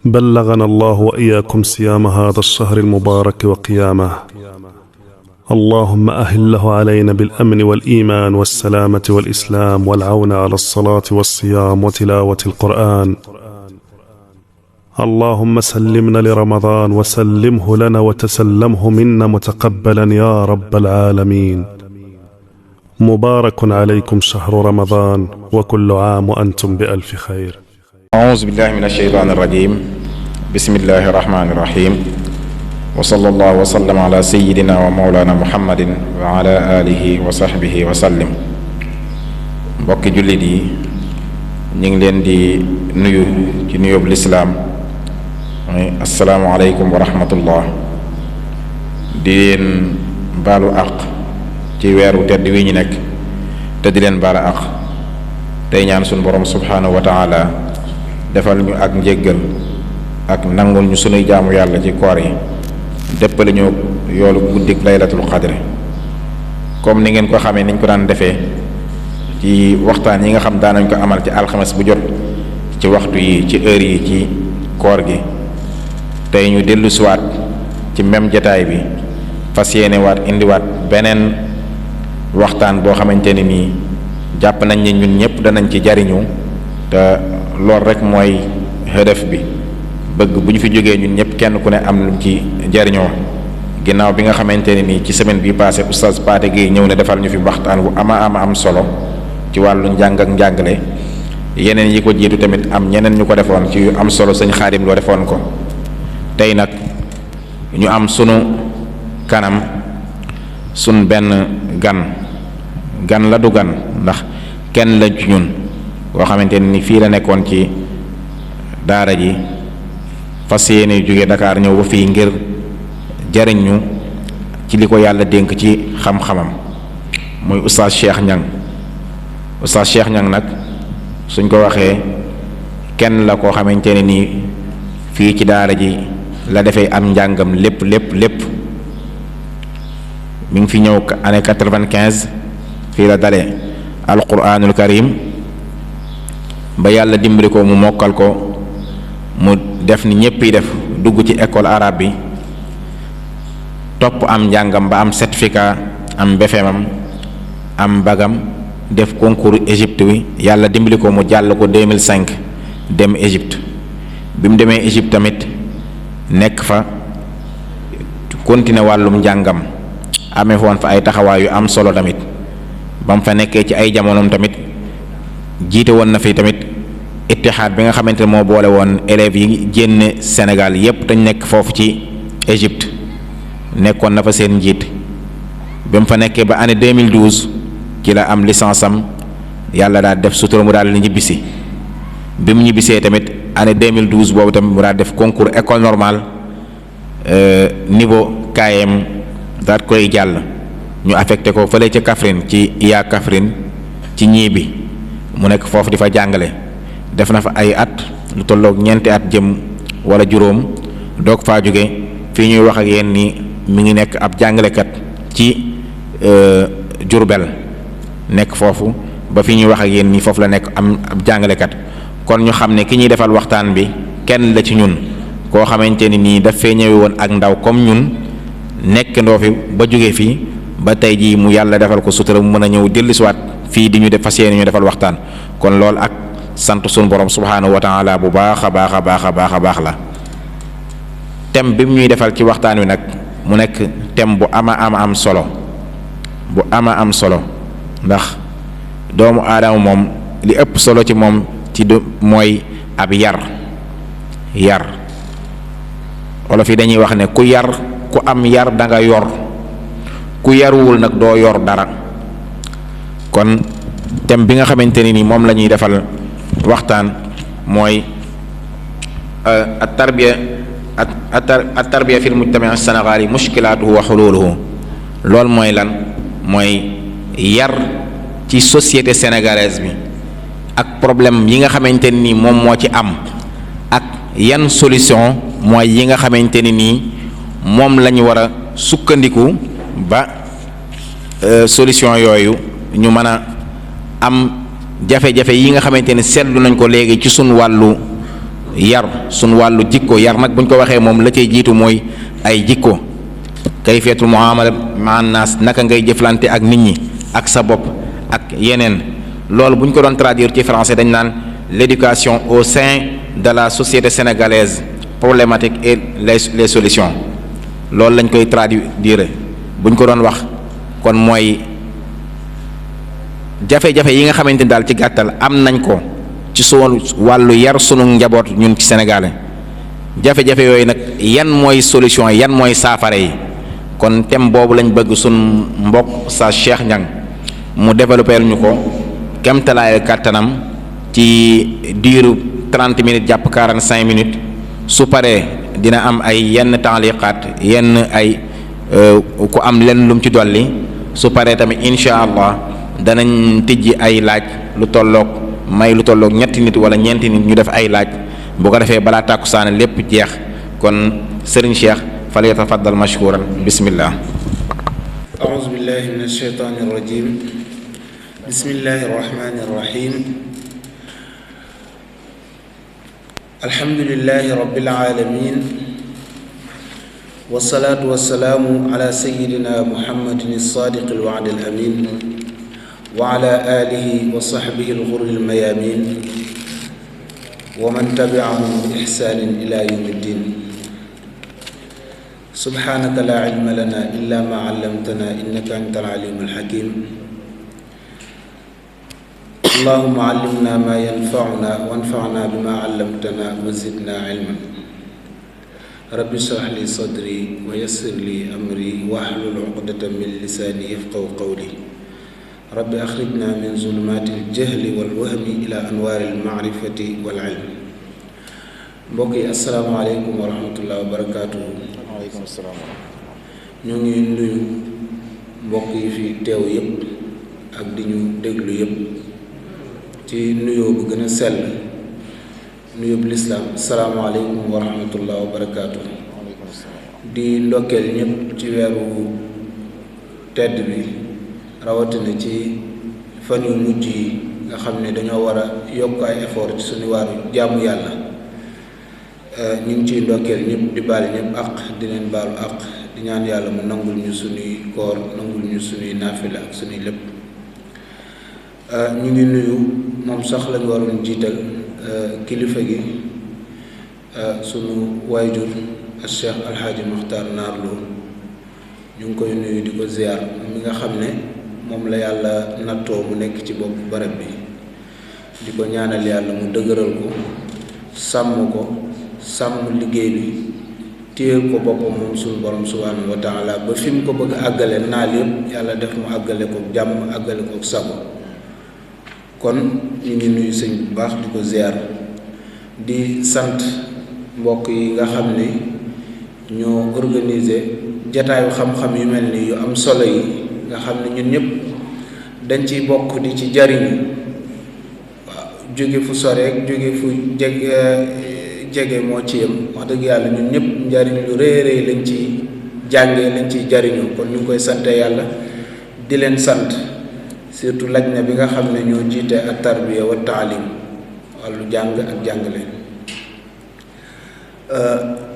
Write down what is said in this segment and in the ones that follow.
بلغنا الله وإياكم صيام هذا الشهر المبارك وقيامه. اللهم أهله علينا بالأمن والإيمان والسلامة والإسلام والعون على الصلاة والصيام وتلاوة القرآن. اللهم سلمنا لرمضان وسلمه لنا وتسلمه منا متقبلا يا رب العالمين. مبارك عليكم شهر رمضان وكل عام وأنتم بألف خير. أعوذ بالله من الشيطان الرجيم. بسم الله الرحمن الرحيم. وصلى الله وسلم على سيدنا ومولانا محمد وعلى آله وصحبه وسلم. mbokki jullit yi ñu ngi leen di nuyu ci nuyoob lislaam assalaamu aleykum wa rahmatullah. di leen baalu àq ci weeru tedd wi ñu nekk te di leen baala àq tey ñaan suñu borom subhaanahu wa taala defal ñu ak njéggal ak nangul ñu sunuy jaamu yàlla ci koor yi déppale ñu yoolu guddik laylatul qadr. comme ni ngeen ko xamee niñ ko daan defee ci waxtaan yi nga xam daanañ ko amal ci alxames bu jot ci waxtu yi ci heure yi ci koor gi, tey ñu dellu siwaat ci même jataay bi fas yéene waat indiwaat beneen waxtaan boo xamante ni nii jàpp nañ ni ñun ñëpp danañ ci jariñu te loolu rek mooy hëdëf bi, bëgg bu ñu fi jógee ñun ñëpp kenn ku ne am lu ci jariñoo. ginnaaw bi nga xamante ne nii ci semaine bi passé oustaz Pathé Gueye ñëw ne defal ñu fi waxtaan bu am solo ci wàllu njàng ak njàngale. yeneen yi ko jiitu tamit am ñeneen ñu ko defoon ci yu am solo, sëñ Xaadim loo defoon ko. tey nag ñu am sunu kanam sun benn gan la du gan ndax kenn la ci ñun koo xamante ni fii la nekkoon ci daara ji fas yéene jóge Dakar ñëw ba fii ngir jariñ ñu ci li ko yàlla dénk ci xam-xamam, muy oustaz Cheikh Niang. oustaz Cheikh Niang nag suñ ko waxee kenn la koo xamante ne nii fii ci daara ji la defee am njàngam lépp mi ngi fi ñëw année 95 fii la dalee alquranul karim ba yàlla dimbali ko mu mokkal ko, mu def ni ñépp yi def dugg ci école arabe bi, topp am njàngam ba am certificat, am BFEMam, am bagam, def concours Égypte wi yàlla dimbali ko mu jàll ko 2005 dem Égypte. bi mu demee Égypte tamit nekk fa continuer wàllum njàngam, amee foon fa ay taxawaay yu am solo tamit. ba mu fa nekkee ci ay jamonoom tamit jiite woon na fi tamit ittihaad bi nga xamante ne moo boole woon élèves yi génne Sénégal yépp dañ nekk foofu ci Égypte, nekkoon na fa seen njiit. ba mu fa nekkee ba année 2012 ci la am licence am, yàlla daal def sutura mu daal di ñibbisi. bi mu ñibbisee tamit année 2012 boobu tamit mu daal def concours école normale niveau KM daal koy jàll. ñu affecté ko fële ca Kaffrine ci IA Kaffrine ci ñii bi mu nekk foofu di fa jàngale. def na fa ay at lu tolloog ñeenti at jëm wala juróom doog faa jóge. fii ñuy wax ak yéen ni mi ngi nekk ab jàngalekat ci Jurbel, nekk foofu ba fi ñuy wax ak yéen ni foofu la nekk am ab jàngalekat. kon ñu xam ne ki ñuy defal waxtaan bi kenn la ci ñun, koo xamante ni nii daf fee ñëwee woon ak ndaw comme ñun, nekk ndoo fi ba jóge fii ba tey jii mu yàlla defal ko sutura mu mën a ñëw dellusiwaat fii di ñu def fas yéene ñu defal waxtaan. kon loolu ak sant suñu borom subhaanahu wa taala bu baax a baax la. thème bi mu ñuy defal ci waxtaan wi nag mu nekk thème bu am solo ndax doomu aadama moom li ëpp solo ci moom mooy ab yar. wolof yi dañuy wax ne ku am yar da nga yor, ku yaruwul nag doo yor dara. kon thème bi nga xamante ne ni moom la ñuy defal waxtaan mooy at-tarbiya fil mujtama' as-sénégali mushkilaatuhu wa xuluuluhu. loolu mooy lan? mooy yar ci société sénégalaise bi ak problème yi nga xamante ne ni moom moo ci am, ak yan solution mooy yi nga xamante ne nii moom la ñu war a sukkandiku ba solution yooyu ñu mën a am jafe-jafe yi nga xamante ne seetlu nañ ko léegi ci sunu wàllu yar sunu wàllu jikko. yar nag buñ ko waxee moom la cay jiitu mooy ay jikko. kayfiyatul muamala ma naas, naka ngay jëflante ak nit ñi ak sa bopp ak yeneen. loolu bu ñu ko doon traduire ci français dañ naan l'éducation au sein de la société sénégalaise, problématique et les solutions. loolu lañ koy traduire bu ñu ko doon wax kon mooy jafe-jafe yi nga xamante ni daal ci gàttal am nañ ko ci sunu wàllu yar sunu njaboot ñun ci Sénégalais. jafe-jafe yooyu nag yan mooy solution yan mooy saafara yi. kon thème boobu lañ bëgg sun mbokk sa Cheikh Niang mu développé ñu ko kemtalaay kàttanam ci diiru 30 minutes jàpp 45 minutes. su paree dina am ay yenn taaliqaat yenn ay ku am lenn lum ci dolli. su paree tamit incha allah danañ tijji ay laaj lu tolloog ñetti nit wala ñeenti nit ñu def ay laaj. bu ko defee balaa tàkkusaane lépp jeex. kon Serigne Cheikh fal yatafaddal mashkuran bismillah. a'uuzu billahi min ash-shaytaani rajiim. bismillahi rahmaani rahiim. alhamdulillahi rabbil aalamiin. wassalaatu wassalaamu ala sayyidina muhammadin as-saadiqil wa'dil amiin. wa ala aalihi wa sahbihi al-ghurril mayaamiin. wa man tabi'ahum bi ihsaanin ila yawmi ddiin. subhaanaka laa ilma lanaa illaa maa 'allamtanaa innaka antal 'aliimul hakiim. allahumma 'allimnaa maa yanfa'unaa wanfa'naa bimaa 'allamtanaa wa zidnaa 'ilman. rabbi shrah lii sadrii wa yassir lii amrii wahlul 'uqdatan min lisaanii yafqahu qawlii. rabbi axrijnaa min zulumaatil jahli wal wahmi ilaa anwaaril ma'rifati wal 'ilm. mbokk yi asalaamaaleykum wa rahmatullahi wa barakaatuhu. waaleykum salaam. ñoo ngi nuyu mbokk yi fi teew yëpp ak di ñu déglu yëpp ci nuyoo bu gën a sell nuyoo bu lislaam asalaamaaleykum wa rahmatullahi wa barakaatuhu. di ndokkeel ñëpp ci weeru tedd bi rawatina ci fan yu mujj yi nga xam ne dañoo war a yokk ay effort ci suñu waaru jaamu yàlla. ñu ngi ciy ndokkeel ñëpp di baal ñëpp àq di leen baalu àq di ñaan yàlla mu nangul ñu suñuy koor nangul ñu suñuy naafila ak suñuy lépp. ñu ngi nuyu moom sax lañu waroon jiital kilifa gi sunu waayjur ak Cheikh Alhaaji Muxtaar Naar Lo ñu ngi koy nuyu di ko ziar mi nga xam ne moom la yàlla nattoo mu nekk ci bopp barab bi di ko ñaanal yàlla mu dëgëral ko sàmm ko sàmm liggéey bi téyel ko boppam moom suñu borom subhaanahu wa taala ba fi mu ko bëgg àggale naal yëpp yàlla def mu àggale ko jàmm àggale ko sago. kon ñu ngi nuyu sëñ bu baax di ko ziar di sant mbokk yi nga xam ne ñoo organiser jataayu xam-xam yu mel ni yu am solo yi nga xam ne ñun ñëpp dañ ciy bokk di ci jariñu. waaw jóge fu soreek jóge fu jege moo ci yem wax dëgg yàlla ñun ñëpp njariñ lu rëy rëy lañ ci jàngee lañ ciy jariñoo. kon ñu ngi koy sante yàlla di leen sant surtout lajna bi nga xam ne ñoo jiite ak tarbiya wa taalim wàllu jàng ak jàngale.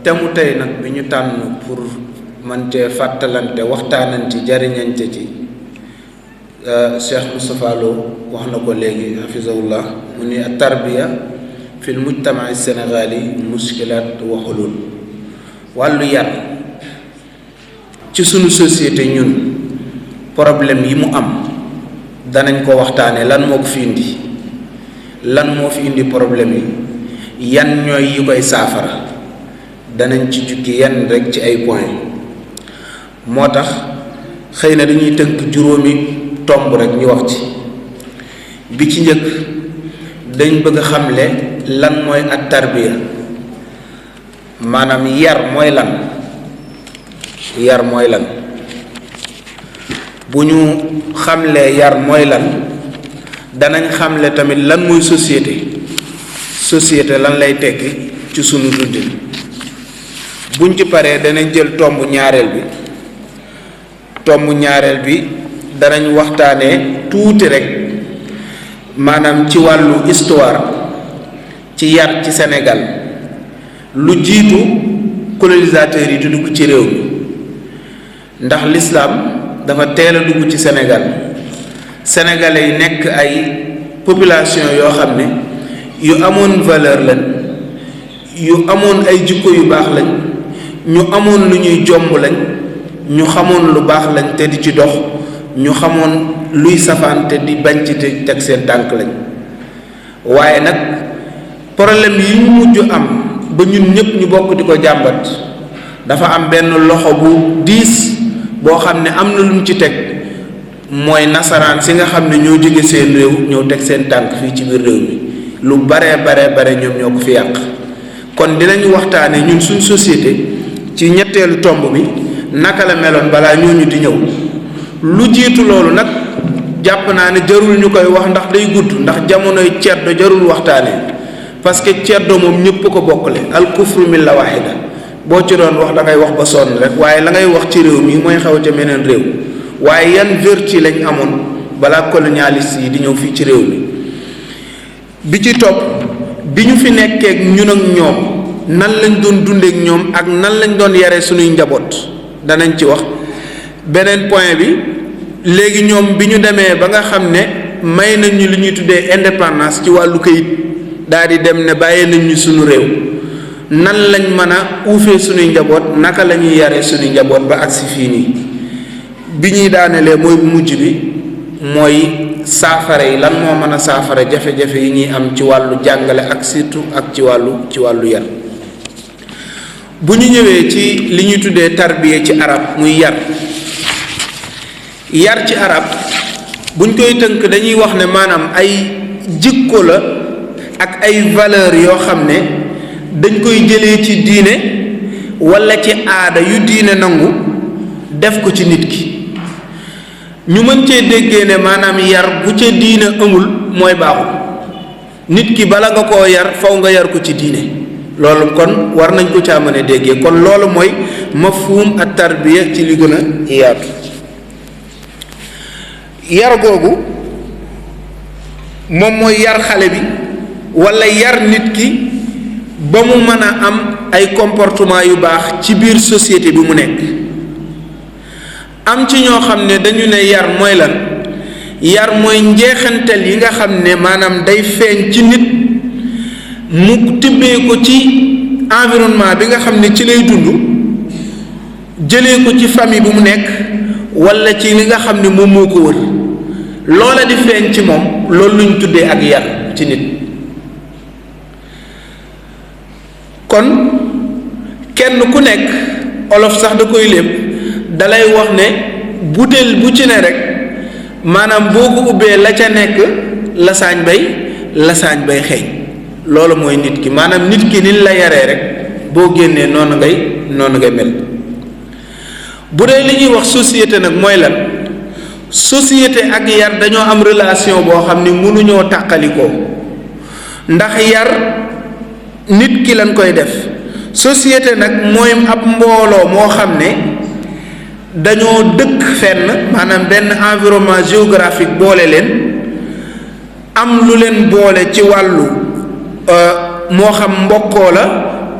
te mu tey nag bi ñu tànn pour man cee fàttalante waxtaanante jariñante ci Cheikh Moustapha Lo wax na ko léegi hafizahullah mu ni ak tarbiya fil mujtama sénégali muskilaat wa hulul. wàllu yar ci sunu société ñun problème yi mu am danañ ko waxtaane lan moo ko fi indi lan moo fi indi problème yi yan ñooy yi koy saafara danañ ci jukki yenn rek ci ay point. moo tax xëy na dañuy tënk juróomi tomb rek ñu wax ci. bi ci njëkk dañ bëgg a xamle lan mooy at tarbiya maanaam yar mooy lan. yar mooy lan bu ñu xamlee yar mooy lan danañ xamle tamit lan mooy société lan lay tekki ci sunu dundin. buñ ci paree danañ jël tomb ñaareel bi danañ waxtaanee tuuti rek maanaam ci wàllu histoire ci yar ci Sénégal lu jiitu colonisateurs yi di dugg ci réew mi ndax l'islam dafa teel a dugg ci Sénégal sénégalais yi nekk ay population yoo xam ne yu amoon valeur lañ yu amoon ay jikko yu baax lañ ñu amoon lu ñuy jomb lañ ñu xamoon lu baax lañ te di ci dox ñu xamoon luy safaan te di bañ ci te teg seen tànk lañ waaye nag problème yi ñu mujj am ba ñun ñëpp ñu bokk di ko jàmbat dafa am benn loxo bu diis boo xam ne am na lu mu ci teg mooy nasaraan si nga xam ne ñoo jóge seen réew ñëw teg seen tànk fii ci biir réew mi lu bare ñoom ñoo ko fi yàq kon dinañu waxtaane ñun suñ société ci ñetteelu tomb bi naka la meloon balaa ñooñu di ñëw lu jiitu loolu nag jàpp naa ne jarul ñu koy wax ndax day gudd ndax jamonoy ceddo jarul waxtaane parce que ceddo moom ñëpp ko bokkale al kufru milla wahida boo ci doon wax da ngay wax ba sonn rek waaye la ngay wax ci réew mi mooy xew ca meneen réew waaye yan vertu lañ amoon balaa colonialiste yi di ñëw fii ci réew mi bi ci topp bi ñu fi nekkeek ñun ak ñoom nan lañ doon dundeek ñoom ak nan lañ doon yare suñuy njaboot danañ ci wax beneen point bi léegi ñoom bi ñu demee ba nga xam ne may nañ ñu li ñuy tuddee indépendance ci wàllu këyit daal di dem ne bàyyee nañ ñu suñu réew nan lañ mën a uufee suñuy njaboot naka la ñuy yare suñuy njaboot ba agsi fii nii bi ñuy daanelee mooy bu mujj bi mooy saafara yi lan moo mën a saafara jafe-jafe yi ñuy am ci wàllu jàngale ak surtout ak ci wàllu yar bu ñu ñëwee ci li ñuy tuddee tarbiya ci arab muy yar ci arab buñ koy tënk dañuy wax ne maanaam ay jikko la ak ay valeur yoo xam ne dañ koy jëlee ci diine walla ci aada yu diine nangu def ko ci nit ki ñu mën cee déggee ne maanaam yar bu ca diine amul mooy baaxul nit ki bala nga koo yar faw nga yar ko ci diine loolu kon war nañ ko caa mën a déggee kon loolu mooy mafhum at tarbiya ci li gën a yaatu yar googu moom mooy yar xale bi walla yar nit ki ba mu mën a am ay comportement yu baax ci biir société bi mu nekk am ci ñoo xam ne dañu ne yar mooy lan yar mooy njeexantal yi nga xam ne maanaam day feeñ ci nit mu tibbee ko ci environnement bi nga xam ne ci lay dund jëlee ko ci famille bi mu nekk walla ci li nga xam ne moom moo ko wër loola di feeñ ci moom loolu luñ tuddee ak yar ci nit kon kenn ku nekk olof sax da koy lépp dalay wax ne butéel bu ci ne rek maanaam boo ko ubbee la ca nekk lasaañ bay xeeñ loolu mooy nit ki maanaam nit ki niñ la yaree rek boo génnee noonu ngay mel bu dee li ñuy wax société nag mooy lan société ak yar dañoo am relation boo xam ni mënuñoo tàqalikoo ndax yar nit ki lañ koy def société nag mooy ab mbooloo moo xam ne dañoo dëkk fenn maanaam benn environnement géographique boole leen am lu leen boole ci wàllu moo xam mbokkoo la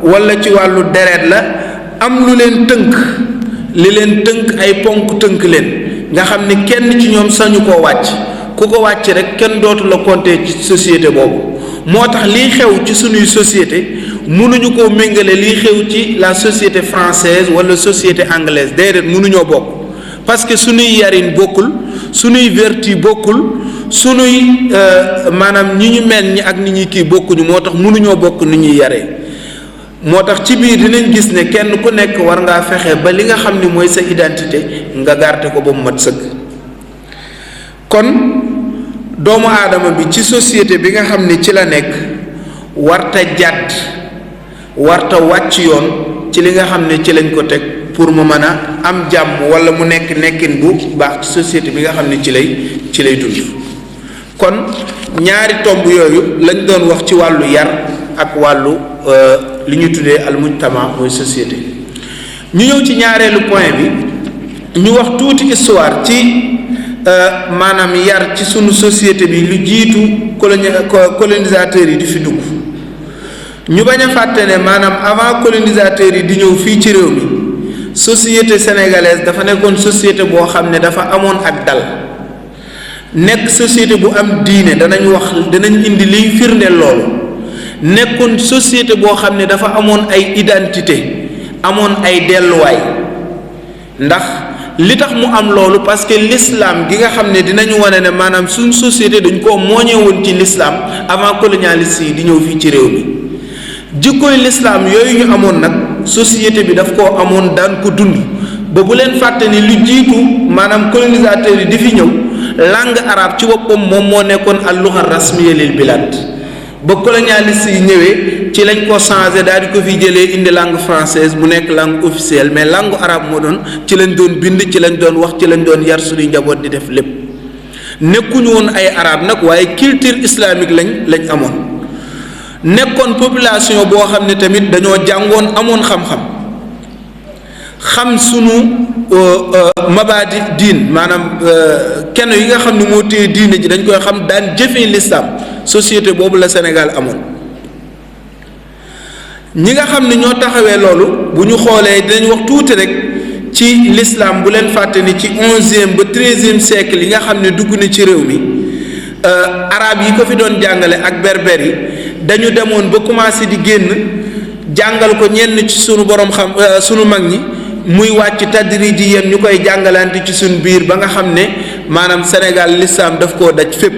walla ci wàllu deret la am lu leen tënk li leen tënk ay ponk tënk leen nga xam ne kenn ci ñoom sañu koo wàcc ku ko wàcc rek kenn dootu la compter ci société boobu moo tax liy xew ci sunuy société mënuñu koo méngale liy xew ci la société française wala société anglaise déedéet mënuñoo bokk parce que sunuy yarin bokkul sunuy vertu bokkul sunuy maanaam ñi ñu mel ñi ak ni ñuy kii bokkuñu moo tax mënuñoo bokk ni ñuy yaree moo tax ci biir dinañ gis ne kenn ku nekk war ngaa fexe ba li nga xam ni mooy sa identité nga garder ko ba mu mat sëkk kon doomu aadama bi ci société bi nga xam ne ci la nekk warta jàdd warta wàcc yoon ci li nga xam ne ci lañ ko teg pour mu mën a am jàmm walla mu nekk nekkin bu baax ci société bi nga xam ne ci lay dund kon ñaari tomb yooyu lañ doon wax ci wàllu yar ak wàllu li ñu tuddee al mujtama mooy société ñu ñëw ci ñaareelu point bi ñu wax tuuti histoire ci maanaam yar ci sunu société bi lu jiitu colonisateurs yi di fi dugg ñu bañ a fàtte ne maanaam avant colonisateurs yi di ñëw fii ci réew mi société sénégalaise dafa nekkoon société boo xam ne dafa amoon ak dal nekk société bu am diine danañ indi liy firndeel loolu nekkoon société boo xam ne dafa amoon ay identité amoon ay delluwaay ndax li tax mu am loolu parce que l'islam gi nga xam ne dinañu wane ne maanaam suñ société dañ koo mooñee woon ci l'islam avant colonialiste yi di ñëw fii ci réew mi jikkoy l'islam yooyu ñu amoon nag société bi daf koo amoon daan ko dund ba bu leen fàtte ni lu jiitu maanaam colonisateurs yi di fi ñëw langue arabe ci boppam moom moo nekkoon al-lugha rasmiya lil bilad ba colonialiste yi ñëwee ci lañ ko changé daal di ko fi jëlee indi langue française mu nekk langue officielle mais langue arabe moo doon ci lañ doon bind ci lañ doon wax ci lañ doon yar suñuy njaboot di def lépp nekkuñu woon ay arabe nag waaye culture islamique lañ amoon nekkoon population boo xam ne tamit dañoo jàngoon amoon xam sunu mabaadi diin maanaam kenn yi nga xam ne moo téye diine ji dañ koy xam daan jëfee l'islam société boobu la Sénégal amoon ñi nga xam ne ñoo taxawee loolu bu ñu xoolee dinañ wax tuuti rek ci l'islam bu leen fàtte ni ci 11e ba 13e siècle yi nga xam ne dugg na ci réew mi arab yi ko fi doon jàngale ak berber yi dañu demoon ba commencé di génn jàngal ko ñenn ci sunu borom xam sunu mag ñi muy wàcc tadrijiyan ñu koy jàngalante ci suñ biir ba nga xam ne maanaam Sénégal l'islam daf koo daj fépp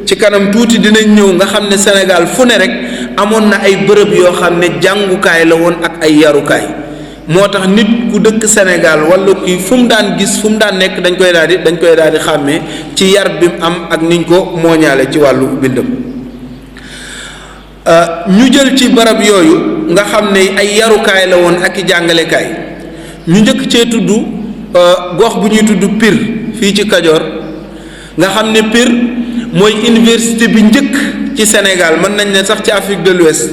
ci kanam tuuti dinañ ñëw nga xam ne Sénégal fu ne rek amoon na ay bërëb yoo xam ne jàngukaay la woon ak ay yarukaay moo tax nit ku dëkk Sénégal wala kii fu mu daan gis fu mu daan nekk dañ koy daal di xàmmee ci yar bi mu am ak niñ ko mooñaale ci wàllu bindam ñu jël ci barab yooyu nga xam ne ay yarukaay la woon ak i jàngalekaay ñu njëkk cee tudd gox bu ñuy tudd Pire fii ci Kajoor nga xam ne Pire mooy université bi njëkk ci Sénégal mën nañ ne sax ci Afrique de l'Ouest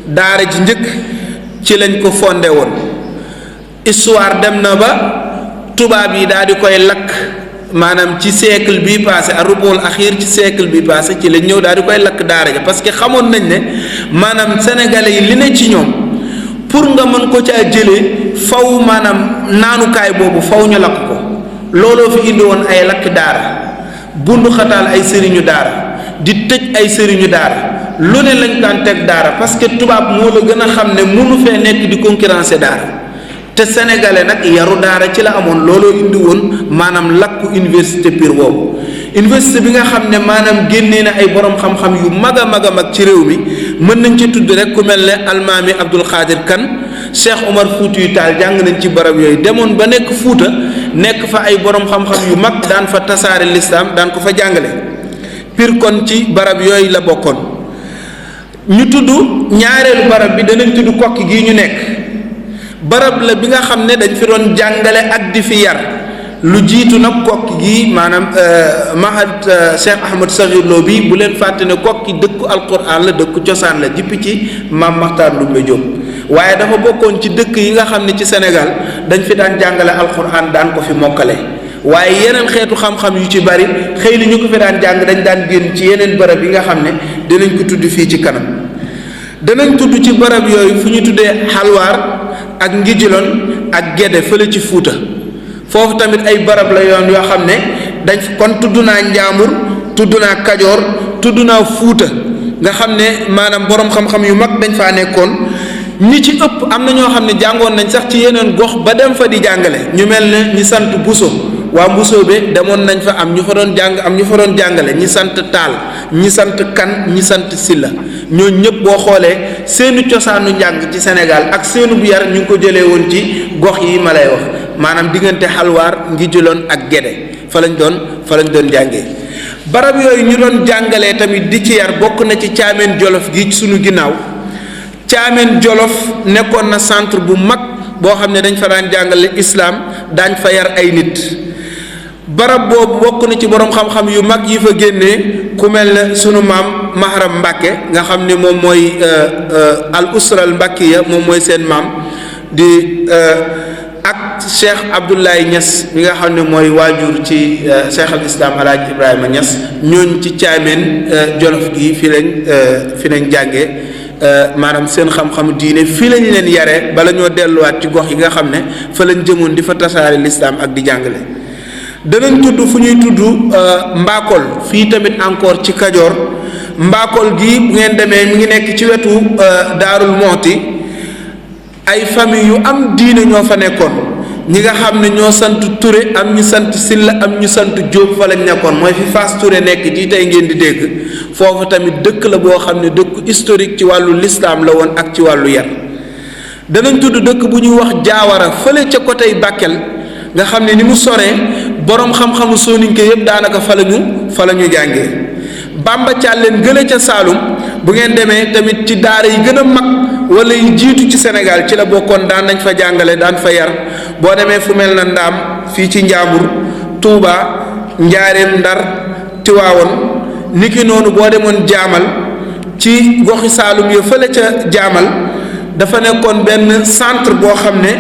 daara ji njëkk ci lañ ko fondé woon histoire dem na ba tubaab yi daal di koy lakk maanaam ci siècle bi passé arubul axiir ci siècle bi passé ci lañ ñëw daal di koy lakk daara ja parce que xamoon nañ ne maanaam sénégalais yi li ne ci ñoom pour nga mën ko caa jëlee faw maanaam naanukaay boobu faw ñu lakk ko looloo fi indi woon ay lakk daara bundu xataal ay sëriñu daara di tëj ay sëriñu daara lu ne lañ daan teg daara parce que tubaab moo la gën a xam ne mënu fee nekk di concurrencer daara te sénégalais nag yaru daara ci la amoon looloo indi woon maanaam lakku université Pire boobu université bi nga xam ne maanaam génnee na ay borom xam-xam yu mag a mag ci réew mi mën nañ ci tudd rek ku mel ne almaami Abdul Xaadir Kan Cheikh Omar Fuutiyu Taal jàng nañ ci barab yooyu demoon ba nekk Fuuta nekk fa ay borom xam-xam yu mag daan fa tasaare lislaam daan ko fa jàngale Pire kon ci barab yooyu la bokkoon ñu tudd ñaareelu barab bi danañ tudd Kokki gii ñu nekk barab la bi nga xam ne dañ fi doon jàngale ak di fi yar lu jiitu nag Kokki gii maanaam mahad Cheikh Ahmad Sakhir Lo bi bu leen fàtte ne Kokki dëkku alquran la dëkku cosaan la jippi ci Maam Maxtaar Ndumbe Jóob waaye dafa bokkoon ci dëkk yi nga xam ne ci Sénégal dañ fi daan jàngale alquran daan ko fi mokkale waaye yeneen xeetu xam-xam yu ci bari xëy na ñu ko fi daan jàng dañ daan génn ci yeneen barab yi nga xam ne dinañ ko tudd fii ci kanam danañ tudd ci barab yooyu fu ñu tuddee Xalwaar ak Ngijiloon ak Gédé fële ci Fuuta foofu tamit ay barab la yoon yoo xam ne dañ kon tudd naa Njaambur tudd naa Kajoor tudd naa Fuuta nga xam ne maanaam borom xam-xam yu mag dañ faa nekkoon ñi ci ëpp am na ñoo xam ne jàngoon nañ sax ci yeneen gox ba dem fa di jàngale ñu mel ne ñi sant Buso waa Mbusoobe demoon nañ fa am ñu fa doon jàng am ñu fa doon jàngale ñi sant Taal ñi sant Kan ñi sant Silla ñoo ñëpp boo xoolee seenu cosaanu njàng ci Sénégal ak seenu bu yar ñu ngi ko jëlee woon ci gox yi ma lay wax maanaam diggante Xalwaar Ngijiloon ak Gédé fa lañ doon jàngee barab yooyu ñu doon jàngalee tamit di ci yar bokk na ci Caameen Jolof gi ci sunu ginnaaw Caameen Jolof nekkoon na centre bu mag boo xam ne dañ fa daan jàngale islam daañ fa yar ay nit barab boobu bokk na ci borom xam-xam yu mag yi fa génnee ku mel ne sunu maam Maharam Mbàkke nga xam ne moom mooy al usral Mbàkkiya moom mooy seen maam di ak Cheikh Abdoulaye Niass mi nga xam ne mooy waajur ci Cheikh al Islam Alaaji Ibrahima Niass ñooñ ci Caameen Jolof gi fi lañ jàngee maanaam seen xam-xamu diine fii lañ leen yare bala ñoo delluwaat ci gox yi nga xam ne fa lañ jëmoon di fa tasaare lislaam ak di jàngale. danañ tudd fu ñuy tudd Mbakol fii tamit encore ci Kajoor. Mbakol gi bu ngeen demee mi ngi nekk ci wetu Daarul Moxti ay famille yu am diine ñoo fa nekkoon ñi nga xam ne ñoo sant Touré am ñu sant Silla am ñu sant Jóob fa lañ nekkoon mooy fi Fass Touré nekk ji tey ngeen di dégg foofu tamit dëkk la boo xam ne dëkk historique ci wàllu lislaam la woon ak ci wàllu yar. danañ tudd dëkk bu ñuy wax Jaawara fële ca côté Bakel nga xam ne ni mu soree boroom xam-xamu sooninke yëpp daanaka fa la ñu jàngee. Bamba Thialène gële ca Saalum bu ngeen demee tamit ci daara yi gën a mag wala yi jiitu ci Sénégal ci la bokkoon daan nañ fa jàngale daan fa yar boo demee fu mel na Ndaam fii ci Njaambur Tuuba Njaareem Ndar Tiwaawoon niki noonu boo demoon Jaamal ci goxi Saalum yo fële ca Jaamal dafa nekkoon benn centre boo xam ne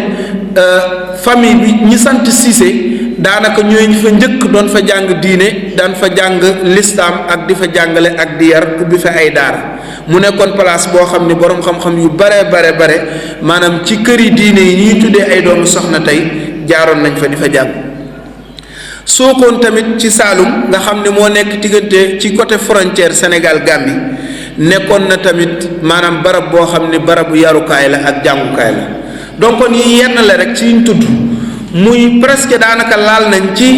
famille bi ñi sant Cissé daanaka ñooy ñu fa njëkk doon fa jàng diine daan fa jàng lislaam ak di fa jàngale ak di yar ubbi fa ay daara mu nekkoon place boo xam ne boroom xam-xam yu bare maanaam ci këri diine yi ñuy tuddee ay doomu soxna tey jaaroon nañ fa di fa jàng. Sokone tamit ci Saalum nga xam ne moo nekk diggante ci côté frontière Sénégal Gambie nekkoon na tamit maanaam barab boo xam ne barabu yarukaay la ak jàngukaay la donc kon yi yenn la rek ci ñu tudd. muy presque daanaka laal nañ ci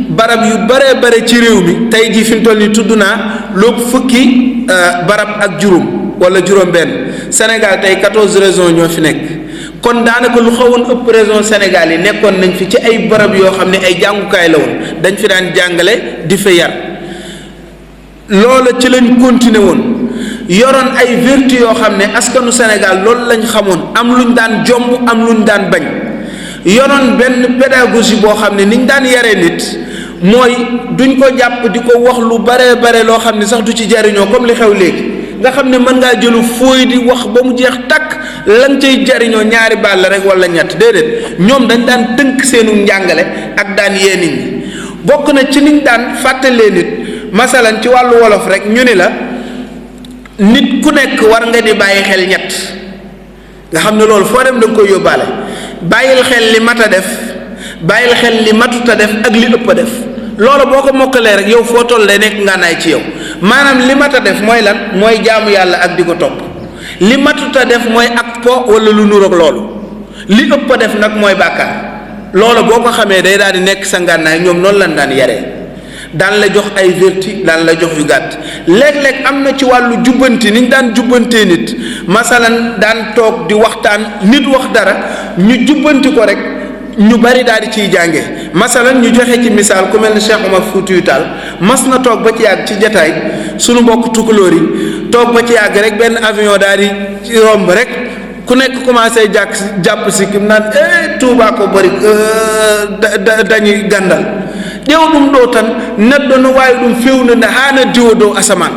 barab yu bare ci réew mi tey jii fi mu toll nii tudd naa lépp fukki barab ak juróom wala juróom-benn Sénégal tey 14 régions ñoo fi nekk kon daanaka lu xawoon ëpp région Sénégal yi nekkoon nañ fi ci ay barab yoo xam ne ay jàngukaay la woon dañ fi daan jàngale di fa yar loola ci lañ continuer woon yoroon ay vertu yoo xam ne askanu Sénégal loolu lañ xamoon am luñ daan jomb am luñ daan bañ. yoroon benn pédagogie boo xam ne niñ daan yaree nit mooy duñ ko jàpp di ko wax lu bare loo xam ne sax du ci jariñoo comme li xew léegi nga xam ne mën ngaa jëlu fooy di wax ba mu jeex takk lan cay jariñoo ñaari baal rek wala ñett déedéet ñoom dañ daan tënk seenu njàngale ak daan yee nit ñi bokk na ci niñ daan fàttalee nit masalan ci wàllu wolof rek ñu ni la nit ku nekk war nga di bàyyi xel ñett nga xam ne loolu foo dem da nga koy yóbbaale bàyyil xel li mat a def bàyyil xel li matut a def ak li ëpp a def loolu boo ko mokkalee rek yow foo toll day nekk ngànnaay ci yow maanaam li mat a def mooy lan mooy jaamu yàlla ak di ko topp li matut a def mooy ak po wala lu nuroog loolu li ëpp a def nag mooy bàkkaar loolu boo ko xamee day daal di nekk sa ngànnaay ñoom noonu lañ daan yaree daan la jox ay vertu daan la jox yu gàtt léeg-léeg am na ci wàllu jubbanti niñ daan jubbantee nit masalan daan toog di waxtaan nit wax dara ñu jubbanti ko rek ñu bari daal di ciy jànge masalan ñu joxe ci misaal ku mel ne Cheikh Omar Foutiyou Tall mas na toog ba ci yàgg ci jataay sunu mbokk tukulóor yi toog ba ci yàgg rek benn avion daal di romb rek ku nekk commencé jàpp si kim naan Tuubaa ko bari dañuy gàndal ƴewɗum ɗo tan neɗɗo no wawi ɗum fewnande hana diwo dow asaman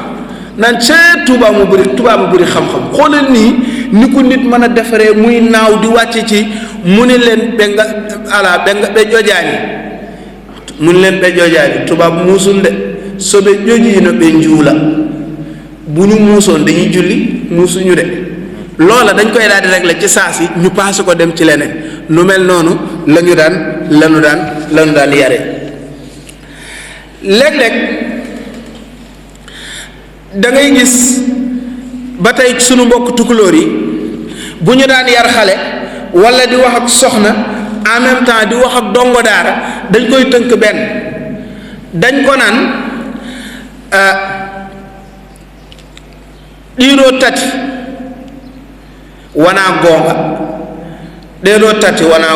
nan cee Tuubaa mo ɓuri xam-xam xoolal nii ni ko nit mën a defaree muy naaw di wàcce ci mu ni leen ɓe ƴoƴaani mu ni leen ɓe ƴoƴaani tubaab muusul de so ɓe ƴoƴiino ɓe njuula bu ñu muusoon dañuy julli muusuñu de loola dañ koy daal di régler ci saa si ñu paase ko dem ci leneen nu mel noonu lanu daan yare léeg-léeg da ngay gis ba tey sunu mbokk tukulóor yi bu ñu daan yar xale wala di wax ak soxna en même temps di wax ak dongo daara dañ koy tënk benn dañ ko naan ɗiɗo tati wona goonga ɗeɗo tati wona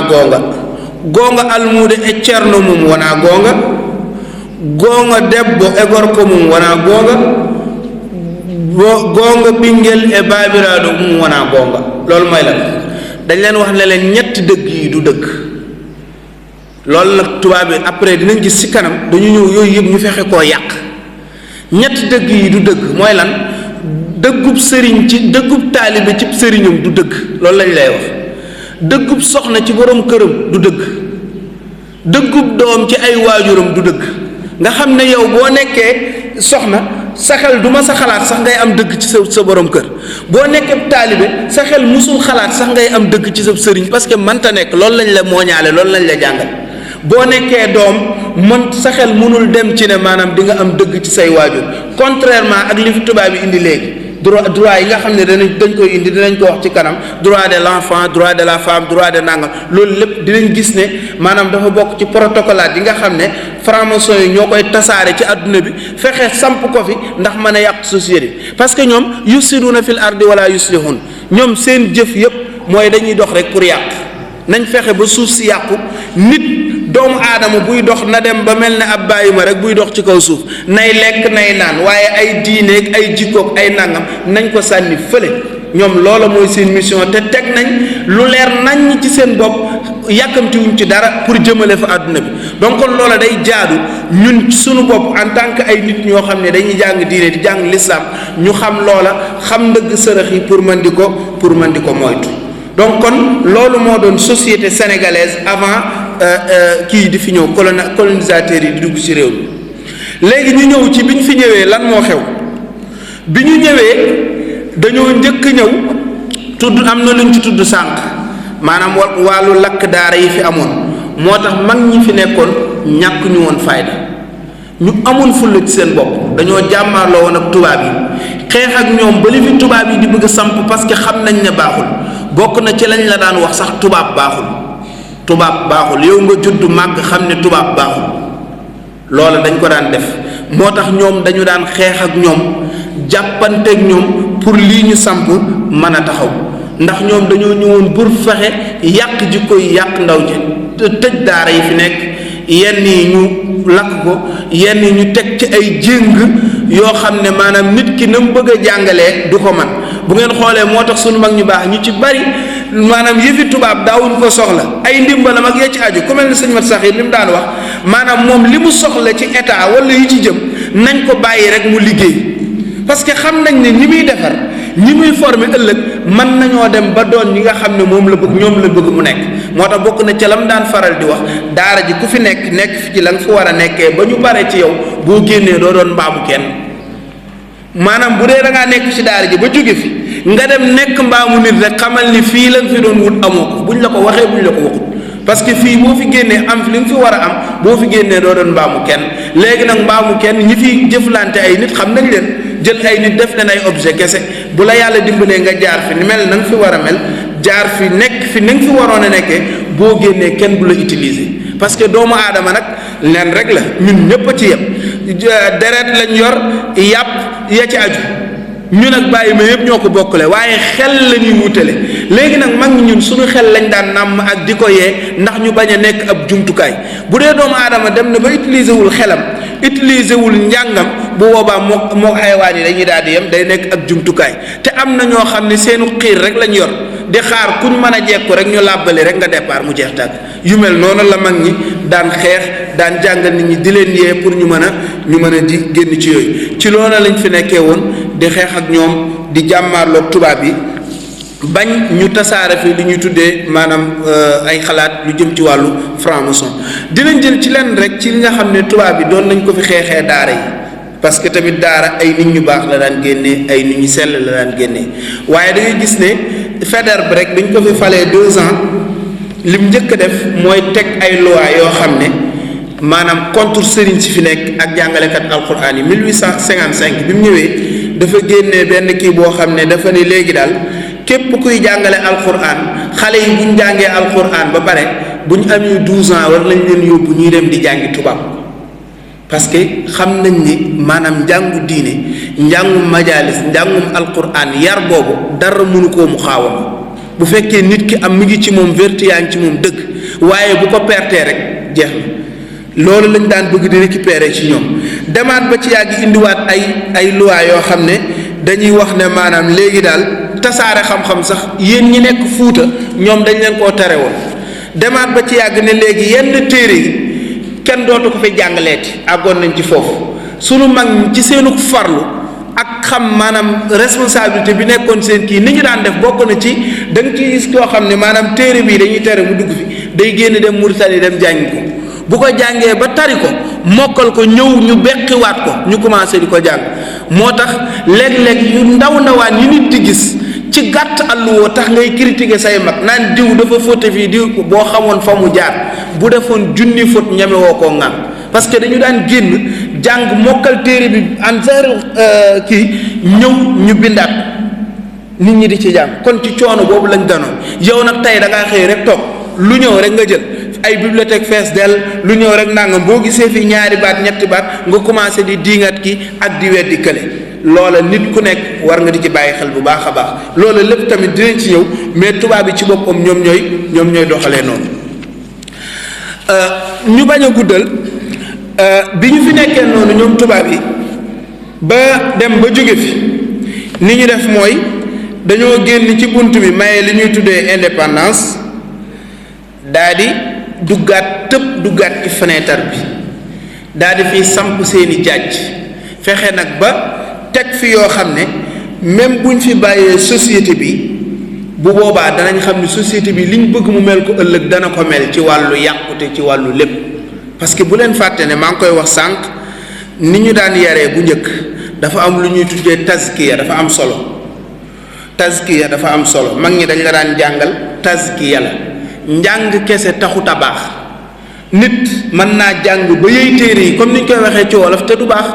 goonga almuude e ceerno mum wona goonga debbo e gorko mum wona goonga ɓinguel e baabiraaɗo mum wona goonga loolu mooy lan dañ leen wax ne leen ñetti dëgg yi du dëgg loolu nag tubaab bi après dinañ gis ci kanam dañu ñëw yooyu yëpp ñu fexe koo yàq ñetti dëgg yi du dëgg mooy lan dëggub sëriñ ci dëggub taalibe ci sëriñam du dëgg loolu lañ lay wax dëggub soxna ci borom këram du dëgg dëggub doom ci ay waajuram du dëgg nga xam ne yow boo nekkee soxna sa xel du ma sa xalaat sax ngay am dëgg ci sa borom kër boo nekkee taalibe sa xel musul xalaat sax ngay am dëgg ci sa sëriñ parce que mënta nekk loolu lañ la mooñaale loolu lañ la jàngal boo nekkee doom mën sa xel mënul dem ci ne maanaam di nga am dëgg ci say waajur contrairement ak li fi tubaab yi indi léegi droit yi nga xam ne dañ koy indi dinañ ko wax ci kanam droit de l'enfant droit de la femme droit de nangam loolu lépp dinañ gis ne maanaam dafa bokk ci protocolaat yi nga xam ne franc-maçon yi ñoo koy tasaare ci adduna bi fexe samp ko fi ndax mën a yàq société parce que ñoom yufsiduna fil ardi wala yuslihun ñoom seen jëf yëpp mooy dañuy dox rek pour yàq nañ fexe ba suuf si yàqu nit doomu aadama buy dox na dem ba mel ne ab bàyyi ma rek buy dox ci kaw suuf nay lekk nay naan waaye ay diineeg ay jikkoog ay nangam nañ ko sànni fële ñoom loola mooy seen mission te teg nañ lu leer nañ ci seen bopp yàkkamtiwuñ ci dara pour jëmale fa àdduna bi donc kon loola day jaadu ñun suñu bopp en tant que ay nit ñoo xam ne dañuy jàng diine di jàng lislaam ñu xam loola xam ndëgg sërëx yi pour mën di ko moytu donc kon loolu moo doon société sénégalaise avant kii di fi ñëw colonisateurs yi di dugg ci réew mi léegi ñu ñëw ci bi ñu fi ñëwee lan moo xew bi ñu ñëwee dañoo njëkk ñëw tudd am na luñ ci tudd sànq maanaam wàllu lakk daara yi fi amoon moo tax mag ñi fi nekkoon ñàkk ñu woon fayda ñu amoon fulla ci seen bopp dañoo jàmmaarloo woon ak tubaab yi xeex ak ñoom ba li fi tubaab yi di bëgg a samp parce que xam nañ ne baaxul bokk na ci lañ la daan wax sax tubaab baaxul yow nga judd màgg xam ne tubaab baaxul loola dañ ko daan def moo tax ñoom dañu daan xeex ak ñoom jàppanteeg ñoom pour lii ñu samp mën a taxaw ndax ñoom dañoo ñëwoon pour fexe yàq jikko yi yàq ndaw ji tëj daara yi fi nekk yenn yi ñu lakk ko yenn yi ñu teg ci ay jéng yoo xam ne maanaam nit ki na mu bëgg a jàngalee du ko man bu ngeen xoolee moo tax sunu mag ñu baax ñu ci bari maanaam yëfi tubaab daawuñ ko soxla ay ndimbalam ak ya ci aju ku mel ne sëñ Mat Saxiir li mu daan wax maanaam moom li mu soxla ci état wala yu ci jëm nañ ko bàyyi rek mu liggéey parce que xam nañ ne ñi muy defar ñi muy former ëllëg mën nañoo dem ba doon ñi nga xam ne moom la bëgg ñoom la bëgg mu nekk moo tax bokk na ca lam daan faral di wax daara ji ku fi nekk fi ci la nga fi war a nekkee ba ñu bare ci yow boo génnee doo doon mbaamu kenn maanaam bu dee da ngaa nekk ci daara ji ba jóge fi nga dem nekk mbaamu nit rek xamal ni fii la nga fi doon wut amoo ko buñ la ko waxee buñ la ko waxut parce que fii boo fi génnee am fi li nga fi war a am boo fi génnee doo doon mbaamu kenn léegi nag mbaamu kenn ñi fi jëflante ay nit xam nañ leen jël ay nit def leen ay objet kese bu la yàlla dimbalee nga jaar fi ni mel na nga fi war a mel jaar fi nekk fi ni nga fi waroon a nekkee boo génnee kenn du la utiliser parce que doomu aadama nag leen rek la ñun ñëpp a ci yem deret lañ yor yàpp ya ci aju ñun ak bàyyi ma yëpp ñoo ko bokkale waaye xel la ñuy wutale léegi nag mag ñi ñun suñu xel lañ daan nàmm ak di ko yee ndax ñu bañ a nekk ab jumtukaay bu dee doomu aadama dem na ba utiliser wul xelam utiliser wul njàngam bu boobaa moo xayawaan yi dañuy daal di yem day nekk ak jumtukaay te am na ñoo xam ne seenu xiir rek lañ yor di xaar kuñ mën a jekku rek ñu làbbali rek nga départ mu jeex tàgg yu mel noonu la mag ñi daan xeex daan jàngal nit ñi di leen yee pour ñu mën a di génn ci yooyu ci loolu lañ fi nekkee woon di xeex ak ñoom di jàmmaarloog tubaab yi bañ ñu tasaare fi li ñuy tuddee maanaam ay xalaat lu jëm ci wàllu franc-maçon dinañ jël ci lenn rek ci li nga xam ne tubaab yi doon nañ ko fi xeexee daara yi parce que tamit daara ay nit ñu baax la daan génnee ay nit ñu sell la daan génnee waaye da ngay gis ne Faidherbe bi rek dañ ko fi falee 2 ans lim njëkk a def mooy teg ay loi yoo xam ne maanaam contre sëriñ si fi nekk ak jàngalekat alquran yi 1855 bi mu ñëwee dafa génnee benn kii boo xam ne dafa ne léegi daal képp kuy jàngale alquran xale yi buñ jàngee alquran ba pare buñ amee 12 ans war nañ leen yóbbu ñuy dem di jàngi tubaab parce que xam nañ ni maanaam njàngu diine njàngum majalis njàngum alquran yar boobu dara mënu koo mu xaawam bu fekkee nit ki am mi ngi ci moom vertu yaa ngi ci moom dëgg waaye bu ko pertee rek jeex na loolu lañ daan bëgg di récupérer ci ñoom demaat ba ci yàgg indiwaat ay loi yoo xam ne dañuy wax ne maanaam léegi daal tasaare xam-xam sax yéen ñi nekk Fuuta ñoom dañ leen koo tere woon demaat ba ci yàgg ne léegi yenn téere yi kenn dootu ko fi jàngaleeti àggoon nañ ci foofu sunu mag ñi ci seenu farlu ak xam maanaam responsabilité bi nekkoon seen kii ni ñu daan def bokk na ci da nga ciy gis koo xam ne maanaam téere bii dañuy tere mu dugg fi day génn dem Mauritanie dem jàngi ko bu ko jàngee ba tari ko mokkal ko ñëw ñu beqiwaat ko ñu commencé di ko jàng moo tax léeg-léeg yu ndawaan yi nit di gis ci gàtt àlluwoo tax ngay critiquer say mag naan diw dafa fóote fii diw boo xamoon fa mu jaar bu defoon junni fóot ñeme woo koo ŋaan parce que dañu daan génn jàng mokkal téere bi en kii ñëw ñu bindaat nit ñi di ci jàng kon ci coono boobu lañ danoon yow nag tey da ngaa xëy rek toog lu ñëw rek nga jël ay bibliothèque fees dell lu ñëw rek nangam boo gisee fi ñaari baat ñetti baat nga commencé di diingat ki ak di weddi kële loola nit ku nekk war nga di ci bàyyi xel bu baax a baax loola lépp tamit dinañ ci ñëw mais tubaab bi ci boppam ñoom ñooy doxalee noonu ñu bañ a guddal bi ñu fi nekkee noonu ñoom tubaab yi ba dem ba jóge fi ni ñu def mooy dañoo génn ci bunt bi maye li ñuy tuddee indépendance daa di duggaat ci fenêtre bi daa di fiy samp seeni jaaj fexe nag ba teg fi yoo xam ne même buñ fi bàyyee société bi bu boobaa danañ xam ne société bi liñ bëgg mu mel ko ëllëg dana ko mel ci wàllu yàqute ci wàllu lépp parce que bu leen fàtte ne maa ngi koy wax sànq ni ñu daan yaree bu njëkk dafa am lu ñuy tuddee tazkiya dafa am solo mag ñi dañ la daan jàngal tazkiya la njàng kese taxut a baax nit mën naa jàng ba yey téere yi comme ni ñu koy waxee ci wolof te du baax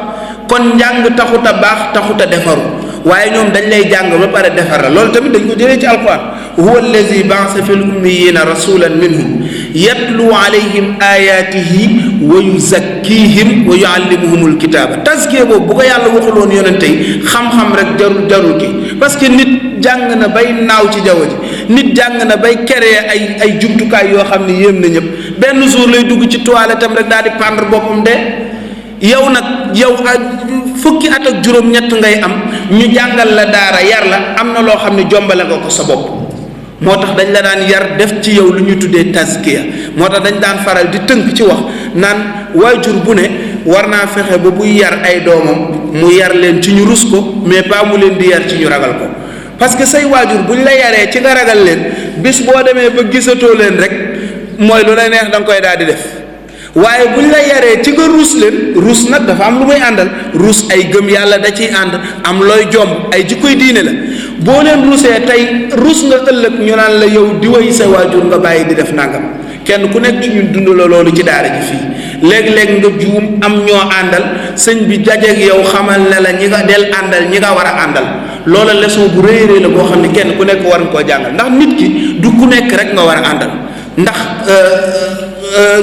kon njàng taxut a baax taxut a defaru waaye ñoom dañ lay jàng ba pare defar la loolu tamit dañ ko jëlee ci alquran huwa allazi ba'asa fil ummiyina rasulan minhum yatlu alayhim ayatihi wa yuzakkihim wa yuallimuhumul kitaaba tazkiya boobu bu ko yàlla waxuloon yonente yi xam-xam rek jarul ki parce que nit jàng na bay naaw ci jaww ji nit jàng na bay créer ay jumtukaay yoo xam ne yéem na ñëpp benn jour lay dugg ci toilette am rek daal di pendre boppam de yow nag fukki at ak juróom-ñett ngay am ñu jàngal la daara yar la am na loo xam ne jombale nga ko sa bopp moo tax dañ la daan yar def ci yow lu ñu tuddee tazkiya moo tax dañ daan faral di tënk ci wax naan waajur bu ne war naa fexe ba buy yar ay doomam mu yar leen ci ñu rus ko mais pas mu leen di yar ci ñu ragal ko parce que say waajur buñ la yaree ci nga ragal leen bis boo demee ba gisatoo leen rek mooy lu la neex da nga koy daal di def waaye buñ la yaree ci nga ruus leen ruus nag dafa am lu muy àndal ruus ay gëm yàlla da ciy ànd am looy jomb ay jikkoy diine la boo leen ruusee tey ruus nga ëllëg ñu naan la yow di way sa waajur nga bàyyi di def nangam kenn ku nekk ci ñun dund la loolu ci daara ji fii léeg-léeg nga juum am ñoo àndal sëñ bi jajeeg yow xamal ne la ñi nga del àndal ñi nga war a àndal loola leçon bu rëy rëy la boo xam ne kenn ku nekk war nga koo jàngal ndax nit ki du ku nekk rek nga war a àndal ndax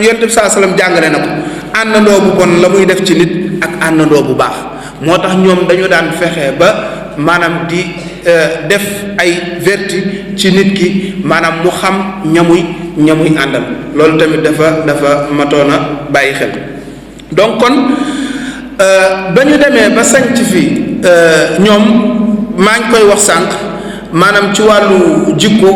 yonent bi saa sallam jàngale na ko àndandoo bu bon la muy def ci nit ak àndandoo bu baax moo tax ñoom dañu daan fexe ba maanaam di def ay vertu ci nit ki maanaam mu xam ñamuy àndal loolu tamit dafa matoon a bàyyi xel donc kon ba ñu demee ba sanc fi ñoom maa ngi koy wax sànq maanaam ci wàllu jikko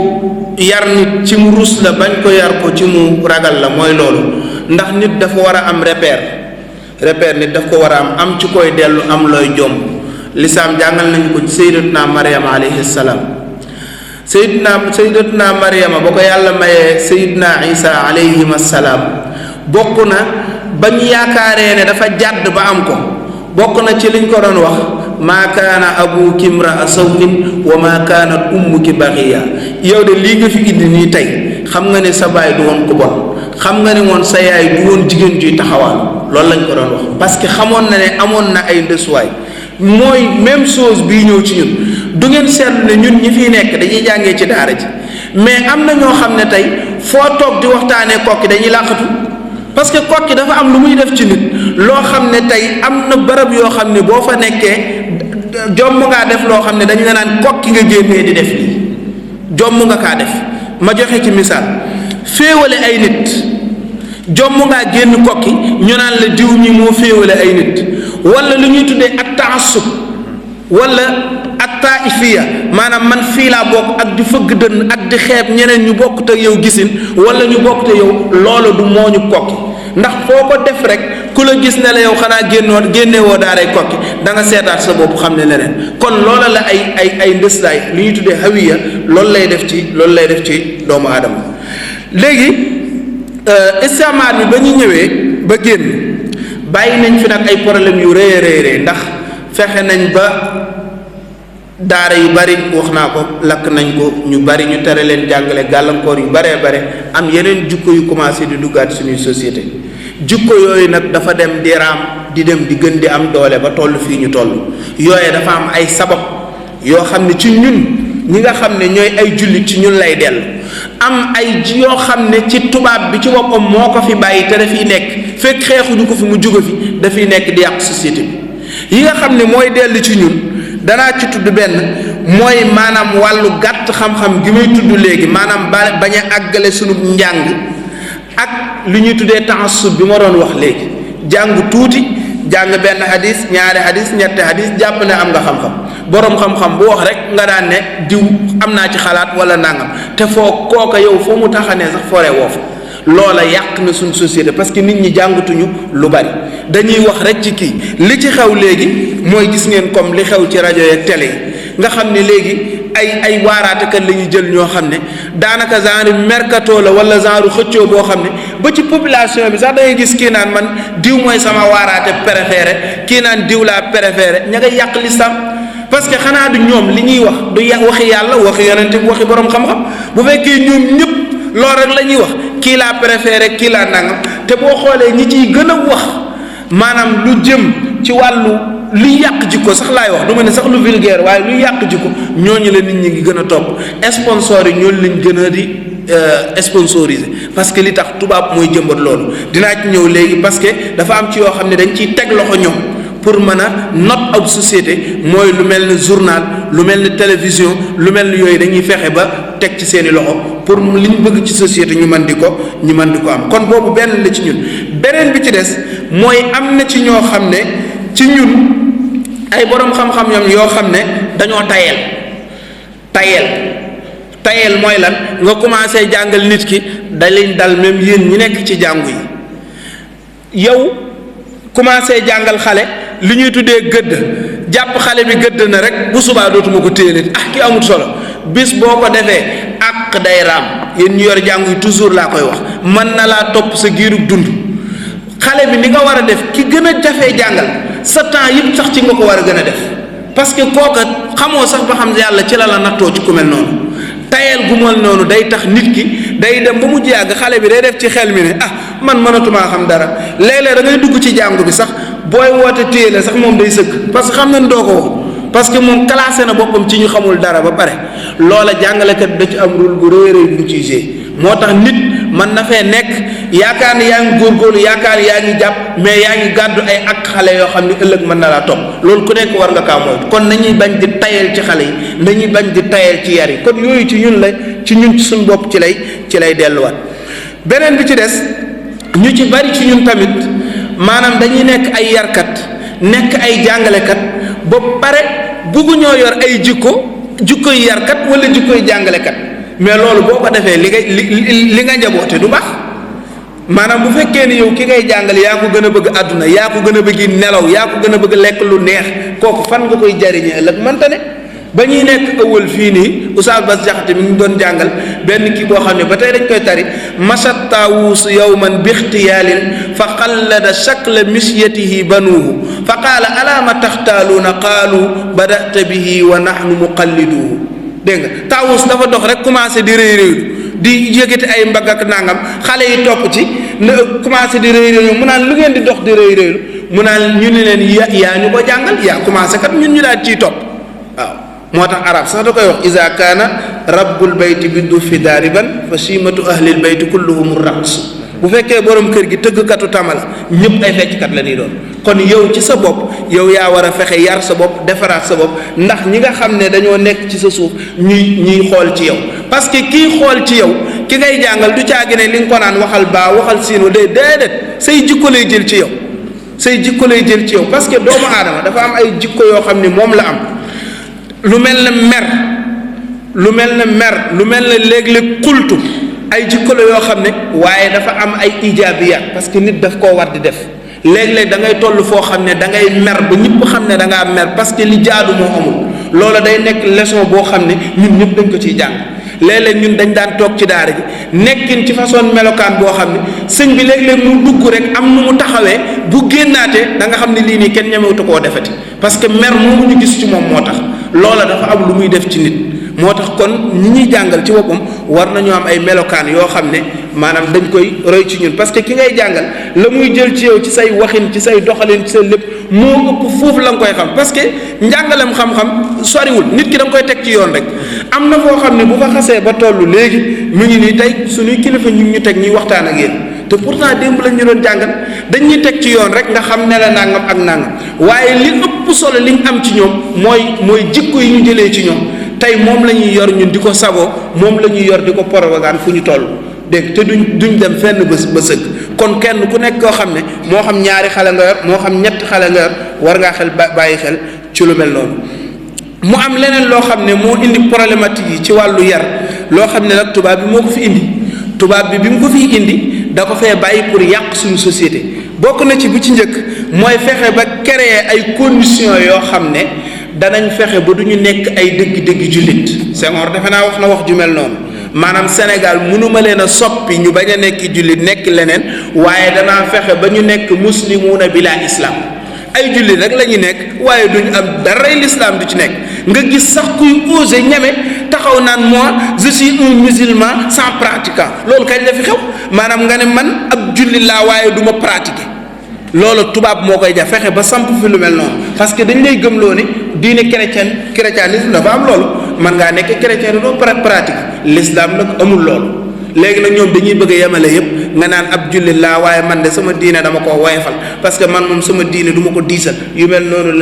yar nit ci mu rus la bañ ko yar ko ci mu ragal la mooy loolu ndax nit dafa war a am repère nit daf ko war a am ci koy dellu am looy jomb lislaam jàngal nañu ko ci sayyidatuna Maryama alayhi salaam sayyidatuna Maryama ba ko yàlla mayee sayyidina Isa alayhim assalaam bokk na ba ñu yaakaaree ne dafa jàdd ba am ko bokk na ci liñ ko doon wax maa kaana abuki imra'a sawin wa maa kaanat ummuki baghiya yow de lii nga fi indi nii tey xam nga ne sa baay du woon ku bon xam nga ne woon sa yaay du woon jigéen juy taxawal loolu lañ ko doon wax parce que xamoon na ne amoon na ay ndësuwaay mooy même chose bii ñëw ci ñun du ngeen seetlu ne ñun ñi fiy nekk dañuy jàngee ci daara ji mais am na ñoo xam ne tey foo toog di waxtaanee kokki dañuy làqatu parce que kokki dafa am lu muy def ci nit loo xam ne tey am na barab yoo xam ne boo fa nekkee jomm ngaa def loo xam ne dañu la naan kokki nga génnee di def lii jomm nga kaa def ma joxe ci misaal féewale ay nit jomm ngaa génn kokki ñu naan la diw mi moo féewale ay nit wala lu ñuy tuddee ak taassub wala ak taifiya maanaam man fii laa bokk ak di fëgg dënn ak di xeeb ñeneen ñu bokkut ak yow gisin wala ñu bokkut ak yow loolu du moo ñu kokki ndax foo ko def rek ku la gis ne la yow xanaa génnewoo daaray kokki da nga seetaat sa bopp xam ne leneen kon loola la ay ndëslaay lu ñuy tuddee hawiya loolu lay def ci doomu aadama léegi istimaar bi ba ñu ñëwee ba génn bàyyi nañ fi nag ay problème yu rëy ndax fexe nañ ba daara yu bari wax naa ko lakk nañ ko, ñu bari ñu tere leen jàngale, gàllankoor yu baree bare am yeneen jukko yu commencé di duggaat suñuy société. jukko yooyu nag dafa dem di raam di dem di gën di am doole ba toll fii ñu toll. yooyu dafa am ay sabab yoo xam ne ci ñun ñi nga xam ne ñooy ay jullit ci ñun lay dellu, am ay yoo xam ne ci tubaab bi ci boppam moo ko fi bàyyi te dafiy nekk fekk xeexuñu ko fi mu jóge fi dafiy nekk di yàq société bi. yi nga xam ne mooy dellu ci ñun danaa ci tudd benn mooy maanaam wàllu gàtt xam-xam gi may tudd léegi, maanaam bañ a àggale sunu njàng ak lu ñuy tuddee ta'assub bi ma doon wax léegi. jàng tuuti, jàng benn hadis, ñaari hadis, ñetti hadis, jàpp ne am nga xam-xam. boroom xam-xam bu wax rek nga daan ne diw am naa ci xalaat wala nangam, te foo kooka yow foo mu taxanee sax fore woofa. loola yàq na suñ société parce que nit ñi jàngatuñu lu bari, dañuy wax rek ci kii. li ci xew léegi mooy gis ngeen comme li xew ci rajo yeeg télé yi nga xam ne léegi ay waaraatekat la ñuy jël ñoo xam ne daanaka genre mercato la wala genre xëccoo boo xam ne ba ci population bi sax da ngay gis kii naan man diw mooy sama waaraate préféré, kii naan diw laa préféré. ña ngay yàq lislam parce que xanaa du ñoom li ñuy wax du waxi yàlla, waxi yonente bi, waxi borom xam-xam. bu fekkee ñoom ñëpp loolu rek la ñuy wax, kii laa préféré, kii laa nangam, te boo xoolee ñi ciy gën a wax maanaam lu jëm ci wàllu luy yàq jikko sax laay wax, du ma ne sax lu vulgaire, waaye luy yàq jikko ñooñu la nit ñi ngi gën a topp. sponsor yi ñooñu lañ gën a di sponsoriser parce que li tax tubaab mooy jëmbat loolu. dinaa ci ñëw léegi parce que dafa am ci yoo xam ne dañ ciy teg loxo ñoom pour mën a not ab société, mooy lu mel ne journal, lu mel ne télévision, lu mel ne yooyu dañuy fexe ba teg ci seeni loxo pour li ñu bëgg ci société ñu mën di ko am. kon boobu benn la ci ñun. beneen bi ci des mooy am na ci ñoo xam ne ci ñun ay borom xam-xam ñoom yoo xam ne dañoo tayel mooy lan? nga commencé jàngal nit ki da leen dal même yéen ñi nekk ci jàngu yi. yow commencé jàngal xale li ñuy tuddee gëdd, jàpp xale bi gëdd na rek bu subaa dootuma ko téye nit ki amut solo. bis boo ko defee ak day raam. yéen ñu yor jàngu yi toujours laa koy wax, mën na laa topp sa giirug dund. xale bi ni nga war a def ki gën a jafee jàngal sa temps yëpp sax ci nga ko war a gën a def, parce que kooka xamoo sax ba xam yàlla ci la nattoo ci ku mel noonu. tayel gu mel noonu day tax nit ki day dem ba mu yàgg xale bi day def ci xel mi ne man mënatumaa xam dara. léeg-léeg da ngay dugg ci jàngu bi sax booy woote téye la sax moom day sëgg parce que xam na ne doo ko wax, parce que moom classé na boppam ci ñu xamul dara ba pare. loola jàngalekat da ci am rôle bu rëy bu mu ciy jouer. moo tax nit mën na fee nekk yaakaar ni yaa ngi góorgóorlu, yaakaar ni yaa ngi jàpp, mais yaa ngi gàddu ay ak xale yoo xam ne ëllëg mën na laa topp. loolu ku nekk war nga kaa moytu. kon nañuy bañ di tayal ci xale yi, nañuy bañ di tayal ci yar yi. kon yooyu ci ñun ci suñ bopp ci lay delluwaat. beneen bi ci des ñu ci bari ci ñun tamit maanaam dañuy nekk ay yarkat, nekk ay jàngalekat ba pare bugguñoo yor ay jikkoy yarkat wala jikkoy jàngalekat. mais loolu boo ko defee li nga njaboote du baax. maanaam bu fekkee ni yow ki ngay jàngale yaa ko gën a bëgg àdduna, yaa ko gën a bëgg nelaw, yaa ko gën a bëgg lekk lu neex, kooku fan nga koy jariñee ëllëg mënta ne. ba ñuy nekk ëwal fii nii Oustaz Bass Jaxate mi ngi doon jàngal benn kii boo xam ne ba tey dañ koy tari: masat taawuus yawman bi ixtiyaalin fa xallada shakla misyatihi banuuhu fa qaala alaa ma taxtaaluuna qaalu badata bihi wa nahnu muqalliduhu. dégg nga taawus dafa dox rek commencé di réyréylu di yëgati ay mbagg ak nangam, xale yi topp ci na commencé di réyréylu mu naan lu ngeen di dox di réyréylu, mu naan ñu ne leen yaa ñu ko jàngal, yaa commencé kat ñun ñu daal ciy topp. waaw moo tax arab sax da koy wax: iza kaana rabbul bayti bi du fi daariban fa simatu ahlil bayti kulluhum raqs. bu fekkee borom kër gi tëggkatu tamala ñëpp ay fecckat la ñuy doon. kon yow ci sa bopp yow yaa war a fexe yar sa bopp, defaraat sa bopp, ndax ñi nga xam ne dañoo nekk ci sa suuf ñuy xool ci yow. parce que kii xool ci yow ki ngay jàngal du caagi ne li nga ko naan waxal baa waxal siino déedéet, say jikko lay jël ci yow, say jikko lay jël ci yow. parce que doomu aadama dafa am ay jikko yoo xam ne moom la am. lu mel ne mer lu mel ne léeg-léeg xultu, ay jikko la yoo xam ne waaye dafa am ay ijaabiyaat, parce que nit daf koo war di def. léeg-léeg da ngay toll foo xam ne da ngay mer ba ñëpp xam ne da ngaa mer parce que li jaadu moo amul. loola day nekk leçon boo xam ne ñun ñëpp dañ ko ciy jàng. léeg-léeg ñun dañ daan toog ci daara ji nekkin ci façon melokaan boo xam ne sëñ bi léeg-léeg mu dugg rek am nu mu taxawee bu génnaatee da nga xam ne lii nii kenn ñemewutu koo defati parce que mer moomu ñu gis ci moom moo tax loola dafa am lu muy def ci nit moo tax kon ñi ñuy jàngal ci boppam war nañoo am ay melokaan yoo xam ne maanaam dañ koy roy ci ñun parce que ki ngay jàngal la muy jël ci yow ci say waxin ci say doxalin ci say lépp moo ëpp foofu la nga koy xam parce que njàngalem xam-xam soriwul nit ki da nga koy teg ci yoon rek am na foo xam ne bu fa xasee ba tollu léegi mu ngi nii tey suñuy kilifa ñu ngi ñu teg ñuy waxtaan ak yéen te pourtant démb lañ ñu doon jàngal dañuy teg ci yoon rek nga xam ne la nangam ak nangam waaye li ëpp solo liñ am ci ñoom mooy jikko yi ñu jëlee ci ñoom tey moom la ñuy yor ñun di ko sagoo moom la ñuy yor di ko propagande fu ñu toll dégg te duñ dem fenn ba sëgg kon kenn ku nekk koo xam ne moo xam ñaari xale nga yor moo xam ñetti xale nga yor war ngaa xel bàyyi xel ci lu mel noonu mu am leneen loo xam ne moo indi problématique yi ci wàllu yar loo xam ne nag tubaab bi moo ko fi indi tubaab bi mu ko fi indi da ko fee bàyyi pour yàq suñu société bokk na ci bu ci njëkk mooy fexe ba créer ay conditions yoo xam ne danañ fexe ba du ñu nekk ay dëgg-dëgg jullit Senghor defe naa wax na wax ju mel noonu maanaam Sénégal mënuma leen a soppi ñu bañ a nekk jullit nekk leneen waaye danaa fexe ba ñu nekk muslimuuna bila islam ay jullit rek la ñu nekk waaye duñ am daray l'islam du ci nekk nga gis sax kuy osé ñeme taxaw naan moi je suis un musulman sans pratiquant loolu kañ la fi xew maanaam nga ne man ab jullit laa waaye du ma pratiquer loolu tubaab moo koy def fexe ba samp fi lu mel noonu parce que dañ lay gëmloo ne diine chrétianisme dafa am loolu man ngaa nekk chrétien doo pratique l'islam nag amul loolu léegi nag ñoom dañuy bëgg a yemale yépp nga naan ab jullit laa waaye man de sama diine dama koo woyefal parce que man moom sama diine du ma ko diisal yu mel noonu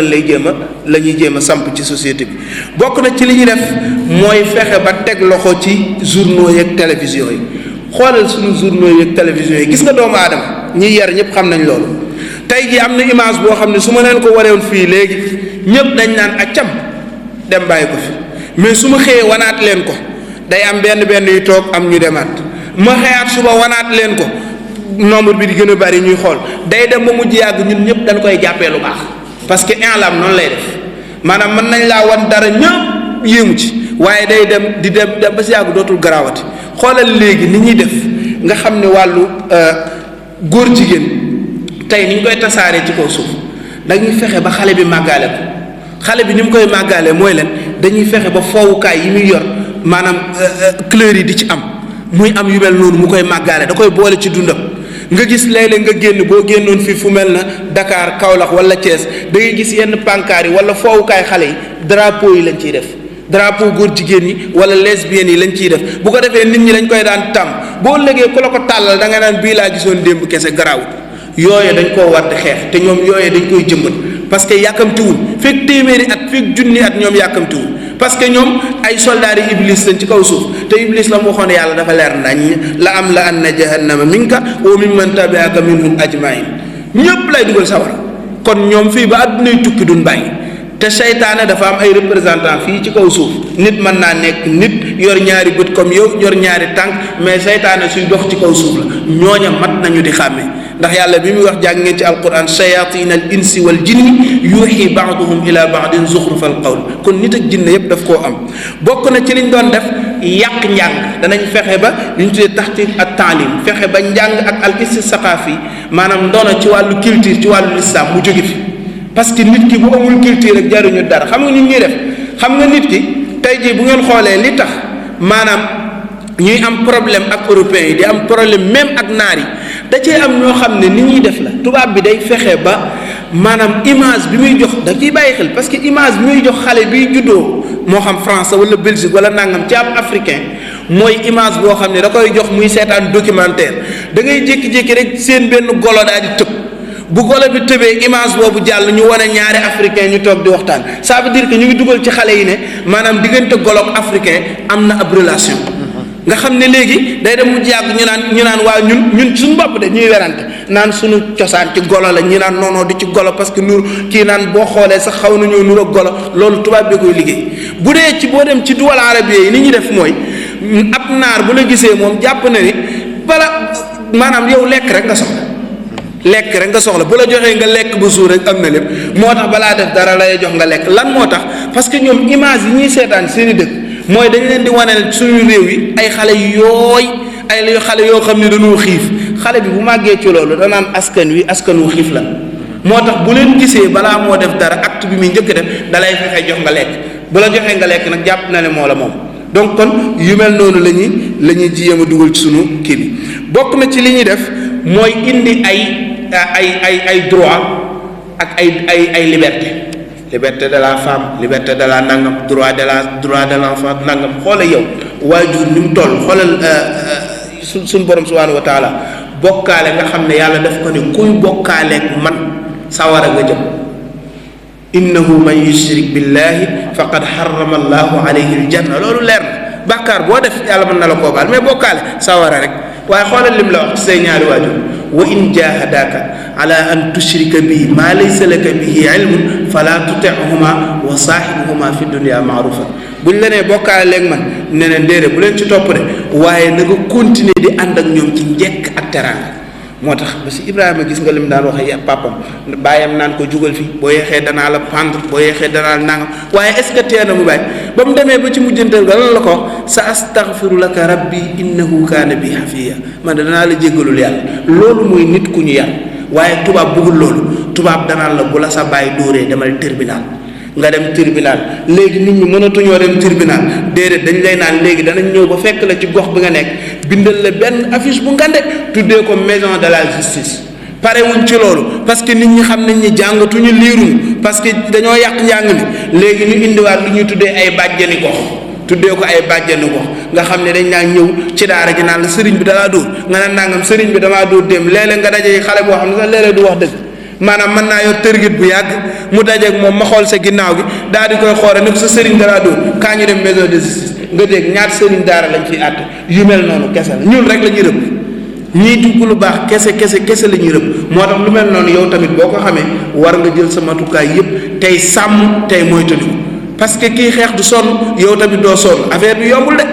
la ñuy jéem a samp ci société bi bokk na ci li ñuy def mooy fexe ba teg loxo ci journaux yeeg télévision yi xoolal suñu journaux yeeg télévision yi gis nga doomu aadama ñiy yar ñëpp xam nañ loolu tey jii am na image boo xam ne su ma leen ko wareewoon fii léegi ñëpp dañ naan accam dem bàyyi ko fi mais su ma xëyee wanaat leen ko day am benn yu toog am ñu demaat ma xëyaat suba wanaat leen ko nombre bi di gën a bari ñuy xool day dem ba mujj yàgg ñun ñëpp dañ koy jàppee lu baax parce que inlam noonu lay def maanaam mën nañ laa wan dara ñëpp yéemu ci waaye day dem ba si yàgg dootul garaawati xoolal léegi ni ñuy def nga xam ne wàllu góor jigéen tey ni ñu koy tasaaree ci kaw suuf dañuy fexe ba xale bi màggaale ko xale bi ni mu koy màggaalee mooy leen dañuy fexe ba foowukaay yi muy yor maanaam couleur yi di ci am muy am yu mel noonu mu koy màggaale da koy boole ci dundam nga gis léeg-léeg nga génn boo génnoon fii fu mel na Dakar Kaolack wala Thiès da ngay gis yenn pancart yi wala foowukaay xale yi drapeau yi lañ ciy def drapeau góor jigéen yi wala lesbiennes yi lañ ciy def bu ko defee nit ñi dañ koy daan tàmm boo légee ku la ko tàllal da nga naan bii laa gisoon démb kese garaawut yooye dañ koo war di xeex te ñoom yooye dañ koy jëmbat parce que yàkkamtiwul fekk téeméeri at fekk junni at ñoom yàkkamtiwul parce que ñoom ay soldats yi iblis lañ ci kaw suuf te iblis la mu waxoon yàlla dafa leer nañ la am la anna jahannama minka wa mimman tabi'aka minhum ajmain ñëpp lay dugal sawara kon ñoom fii ba addunay tukki duñ bàyyi te seytaane dafa am ay représentant fii ci kaw suuf nit mën naa nekk nit yor ñaari bët comme yow yor ñaari tànk mais seytaane suy dox ci kaw suuf la ñooña mat nañu di xàmmee ndax yàlla bi muy wax jàng ngeen ci alquran shayatin al insi wal jinni yuuxi baaduhum ila baadin zuxrufa al qawl kon nit ak jinne yépp daf koo am bokk na ci liñ doon def yàq njàng danañ fexe ba li ñu tuddee taxtiq ak taalim fexe ba njàng ak al istisaqaafi maanaam ndono ci wàllu culture ci wàllu lislaam mu jóge fi parce que nit ki bu amul culture rek jaruñu dara xam nga nit ñuy def xam nga nit ki tey jii bu ngeen xoolee li tax maanaam ñuy am problème ak européens yi di am problème même ak naar yi da cee am ñoo xam ne ni ñuy def la tubaab bi day fexe ba maanaam image bi muy jox da ciy bàyyi xel parce que image bi muy jox xale biy juddoo moo xam France wala Belgique wala nangam ci ab africain mooy image boo xam ne da koy jox muy seetaan documentaire da ngay jékki-jékki rek seen benn golo daal di tëb bu golo bi tëbee image boobu jàll ñu wane ñaari africain ñu toog di waxtaan ça veut dire que ñu ngi dugal ci xale yi ne maanaam diggante golo ak africain am na ab relation. nga xam ne léegi day dem mu jàgg ñu naan waa ñun suñu bopp de ñuy werante naan suñu cosaan ci golo la ñi naan noonoo di ci golo parce que nur kii naan boo xoolee sax xaw nañoo nur ak golo loolu tubaab bi koy liggéey bu dee ci boo dem ci duwal arabiya yi ni ñuy def mooy ab naar bu la gisee moom jàpp na ni bala maanaam yow lekk rek nga soxla bu la joxee nga lekk ba suur rek am na lépp moo tax balaa def dara lay jox nga lekk lan moo tax parce que ñoom image yi ñuy seetaan seeni dëkk mooy dañ leen di wane suñu réew yi ay xale yooy ay xale yoo xam ne dañoo xiif xale bi bu màggee ci loolu danaan askan wu xiif la moo tax bu leen gisee balaa moo def dara acte bi muy njëkk def dalay fexe jox nga lekk bu la joxee nga lekk nag jàpp na ne moo la moom donc kon yu mel noonu la ñuy jéem a dugal ci sunu kii bi bokk na ci li ñuy def mooy indi ay droit ak ay liberté de la femme liberté de la nangam droit de l'enfant nangam xoolal yow waajur ni mu toll xoolal suñ borom subhanahu wa taala bokkaale nga xam ne yàlla daf ko ne kuy bokkaaleeg man sawara nga jëm innahu man yushrik billahi faqad harrama allahu alayhi aljanna loolu leer na bàkkaar boo def yàlla mën na la koo baal mais bokkaale sawara rek waaye xoolal lim la wax ci say ñaari waajur wa in jahadaka ala an tushrika bi ma laysa laka bihi ilmun fala tutihuma wa saahibuhuma fi dunya ma'rufa buñ la nee bokkaale léegi man ne ne déedéet bu leen ci topp de waaye na nga continuer di ànd ak ñoom ci njekk ak teraanga moo tax ba si Ibrahima gis nga lim daan waxee papam bàyyam naan ko jugal fii boo yeexee danaa la pendre boo yeexee danaa la nangam waaye est ce que tee na mu bàyyi ba mu demee ba ci mujjantal ga lan la ko sa astaghfiru laka rabbi innahu kaana bi hafiya man danaa la jéggalul yàlla loolu mooy nit ku ñu yar waaye tubaab bëggul loolu tubaab danaan la bu la sa bàyyi dóoree demal tribunal nga dem tribunal léegi nit ñi mënatuñoo dem tribunal déedéet dañ lay naan léegi danañ ñëw ba fekk la ci gox bi nga nekk bindal la benn affiche bu ngande tuddee ko maison de la justice pare wuñ ci loolu parce que nit ñi xam nañ ni jàngatuñu liiruñu parce que dañoo yàq njàng mi léegi ñu indiwaat lu ñuy tuddee ay bàjjani gox tuddee ko ay bàjjani gox nga xam ne dañ naa ñëw ci daara ji naan la sëriñ bi dalaa dóor nga ne nangam sëriñ bi damaa dóor dem léeg-léeg nga daje xale boo xam ne sax léeg-léeg du wax dëgg maanaam mën naa yor tërgit bu yàgg mu dajeeg moom ma xool sa ginnaaw gi daal di koy xoore ne ko sa sëriñ dalaa dóor kaa ñu dem maison de justice nga dégg ñaata sëriñ daara lañ fiy àtte yu mel noonu kese la ñun rek la ñuy rëbb ñii dugg lu baax kese la ñuy rëbb moo tax lu mel noonu yow tamit boo ko xamee war nga jël sa matukaay yépp tey sàmm tey moytandiku parce que kii xeex du sonn yow tamit doo sonn affaire bi yombul de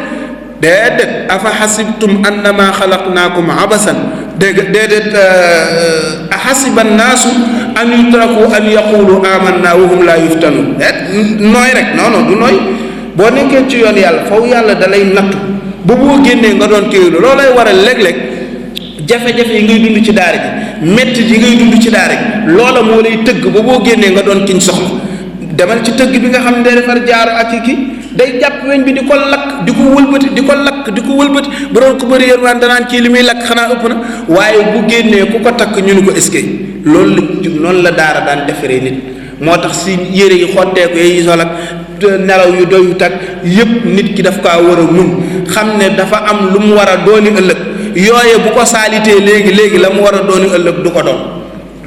déedéet afa xasibtum annama xalaqnaakum abasan déedéet ahasiba annaasu an yutraku an yaqulu amanna wa hum la yuftanun nooy rek non du nooy boo nekkee ci yoon yàlla faw yàlla da lay nattu ba boo génnee nga doon téylu loolay waral léeg-léeg jafe-jafe yi ngay dund ci daara ji métti yi ngay dund ci daara ji loola moo lay tëgg ba boo génnee nga doon kiñ soxla demal ci tëgg bi nga xam ne day defar jaaro ak ki day jàpp weñ bi di ko lakk di ko wëlbati bu doon ko bëri yërmaan danaan kii li muy lakk xanaa ëpp na waaye bu génnee ku ko takk ñu ni ko eskay loolu la noonu la daara daan defaree nit moo tax si yére yi xotteeku yi sol ak nelaw yu doyut ak yépp nit ki daf kaa war a mun xam ne dafa am lu mu war a dooni ëllëg yooye bu ko saalitee léegi la mu war a dooni ëllëg du ko doon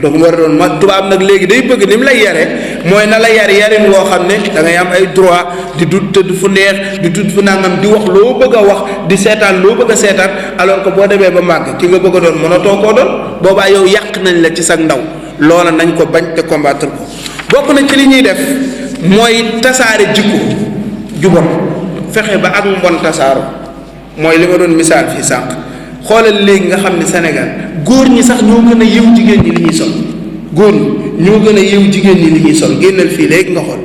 donc mu war a doon ma tubaab nag léegi day bëgg ni mu lay yaree mooy na la yarin woo xam ne da ngay am ay droit di du tëdd fu neex di tudd fu nangam di wax loo bëgg a wax di seetaan loo bëgg a seetaan alors que boo demee ba màgg ki nga bëgg a doon mënatoo koo doon boobaa yow yàq nañ la ci sa ndaw loola nañ ko bañ te combattre ko bokk na ci li ñuy def mooy tasaare jikko ju bon fexe ba ak mbon tasaaro mooy li ma doon misaal fii sànq xoolal léegi nga xam ne Sénégal góor ñi sax ñoo gën a yiw jigéen ñi li ñuy sol góor ñi ñoo gën a yiw jigéen ñi li ñuy sol génnal fii léegi nga xool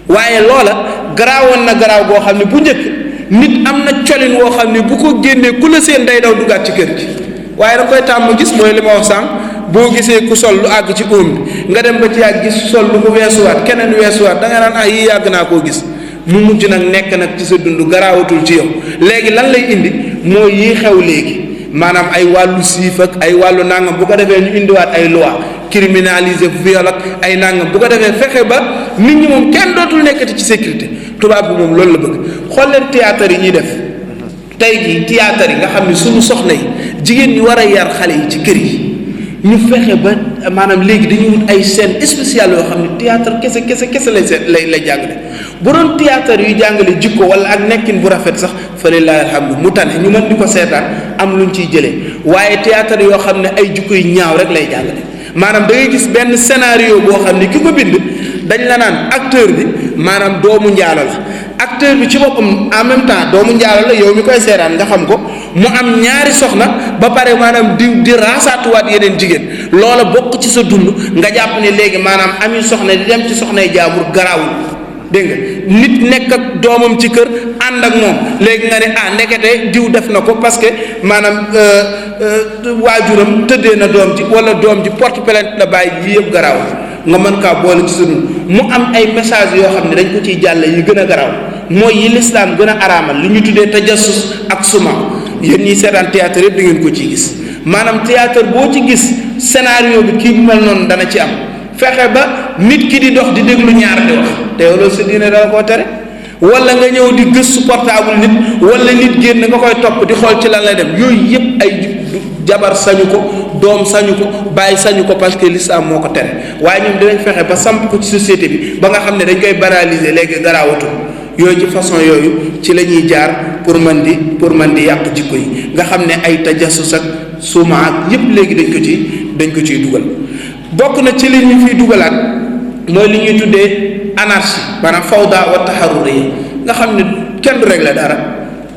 waaye loola garaawoon na garaaw boo xam ne bu njëkk nit am na colin woo xam ne bu ko génnee ku la seen day daw duggaat ci kër gi waaye da koy tàmm gis mooy li ma wax sànq boo gisee ku sol lu àgg ci óom bi nga dem ba ci yàgg gis sol lu ko weesuwaat keneen weesuwaat da nga naan yii yàgg naa koo gis mu mujj nag nekk nag ci sa dund garaawatul ci yow léegi lan lay indi mooy yii xew léegi maanaam ay wàllu siif ak ay wàllu nangam bu ko defee ñu indiwaat ay loi criminaliser viol ak ay nangam bu ko defee fexe ba nit ñi moom kenn dootul nekkati ci sécurité tubaab bi moom loolu la bëgg xool leen théâtre yi ñuy def tey jii théâtre yi nga xam ne suñu soxna yi jigéen ñi war a yar xale yi ci kër yi ñu fexe ba maanaam léegi dañuy wut ay scène spéciale yoo xam ne théâtre kese lay jàngale bu doon théâtre yu jàngale jikko wala ak nekkin bu rafet sax fa lillahi alhamdu mu tane ñu mën di ko seetaan am luñ ciy jëlee waaye théâtre yoo xam ne ay jikko yu ñaaw rek lay jàngale maanaam da ngay gis benn scénario boo xam ne ki ko bind dañ la naan acteur bi maanaam doomu njaalo la acteur bi ci boppam en même temps doomu njaalo la yow mi koy seetaan nga xam ko mu am ñaari soxna ba pare maanaam di raasaatuwaat yeneen jigéen loola bokk ci sa dund nga jàpp ne léegi maanaam ami soxna di dem ci soxnay jaambur garaawul dégg nga nit nekk ak doomam ci kër ànd ak moom léegi nga ne ndekete diw def na ko parce que maanaam waajuram tëddee na doom ji wala doom ji porte plainte la bàyyi yi yëpp garaaw nga mën kaa boole ci sunu mu am ay message yoo xam ne dañ ko ciy jàlle yi gën a garaaw mooy yi lislaam gën a araamal li ñu tuddee tajassus ak suma yéen ñiy seetaan théâtre yëpp da ngeen ko ciy gis maanaam théâtre boo ci gis scénario bi kii bu mel noonu dana ci am fexe ba nit ki di dox di déglu ñaar di wax te yow loolu sa diine dala koo tere wala nga ñëw di gëstu portable nit wala nit génn nga koy topp di xool ci lan lay dem yooyu yëpp ay jabar sañu ko doom sañu ko bàyyi sañu ko parce que l'islam moo ko tere waaye ñoom dinañ fexe ba samp ko ci société bi ba nga xam ne dañ koy banaliser léegi garaawatul yooyu ci façon yooyu ci la ñuy jaar pour mën di yàq jikko yi nga xam ne ay tajassus ak suma ak yëpp léegi dañ ko ciy dugal bokk na ci li ñu fiy dugalaat mooy li ñuy tuddee anarchie maanaam fawda wa taharruriya nga xam ne kenn du régler dara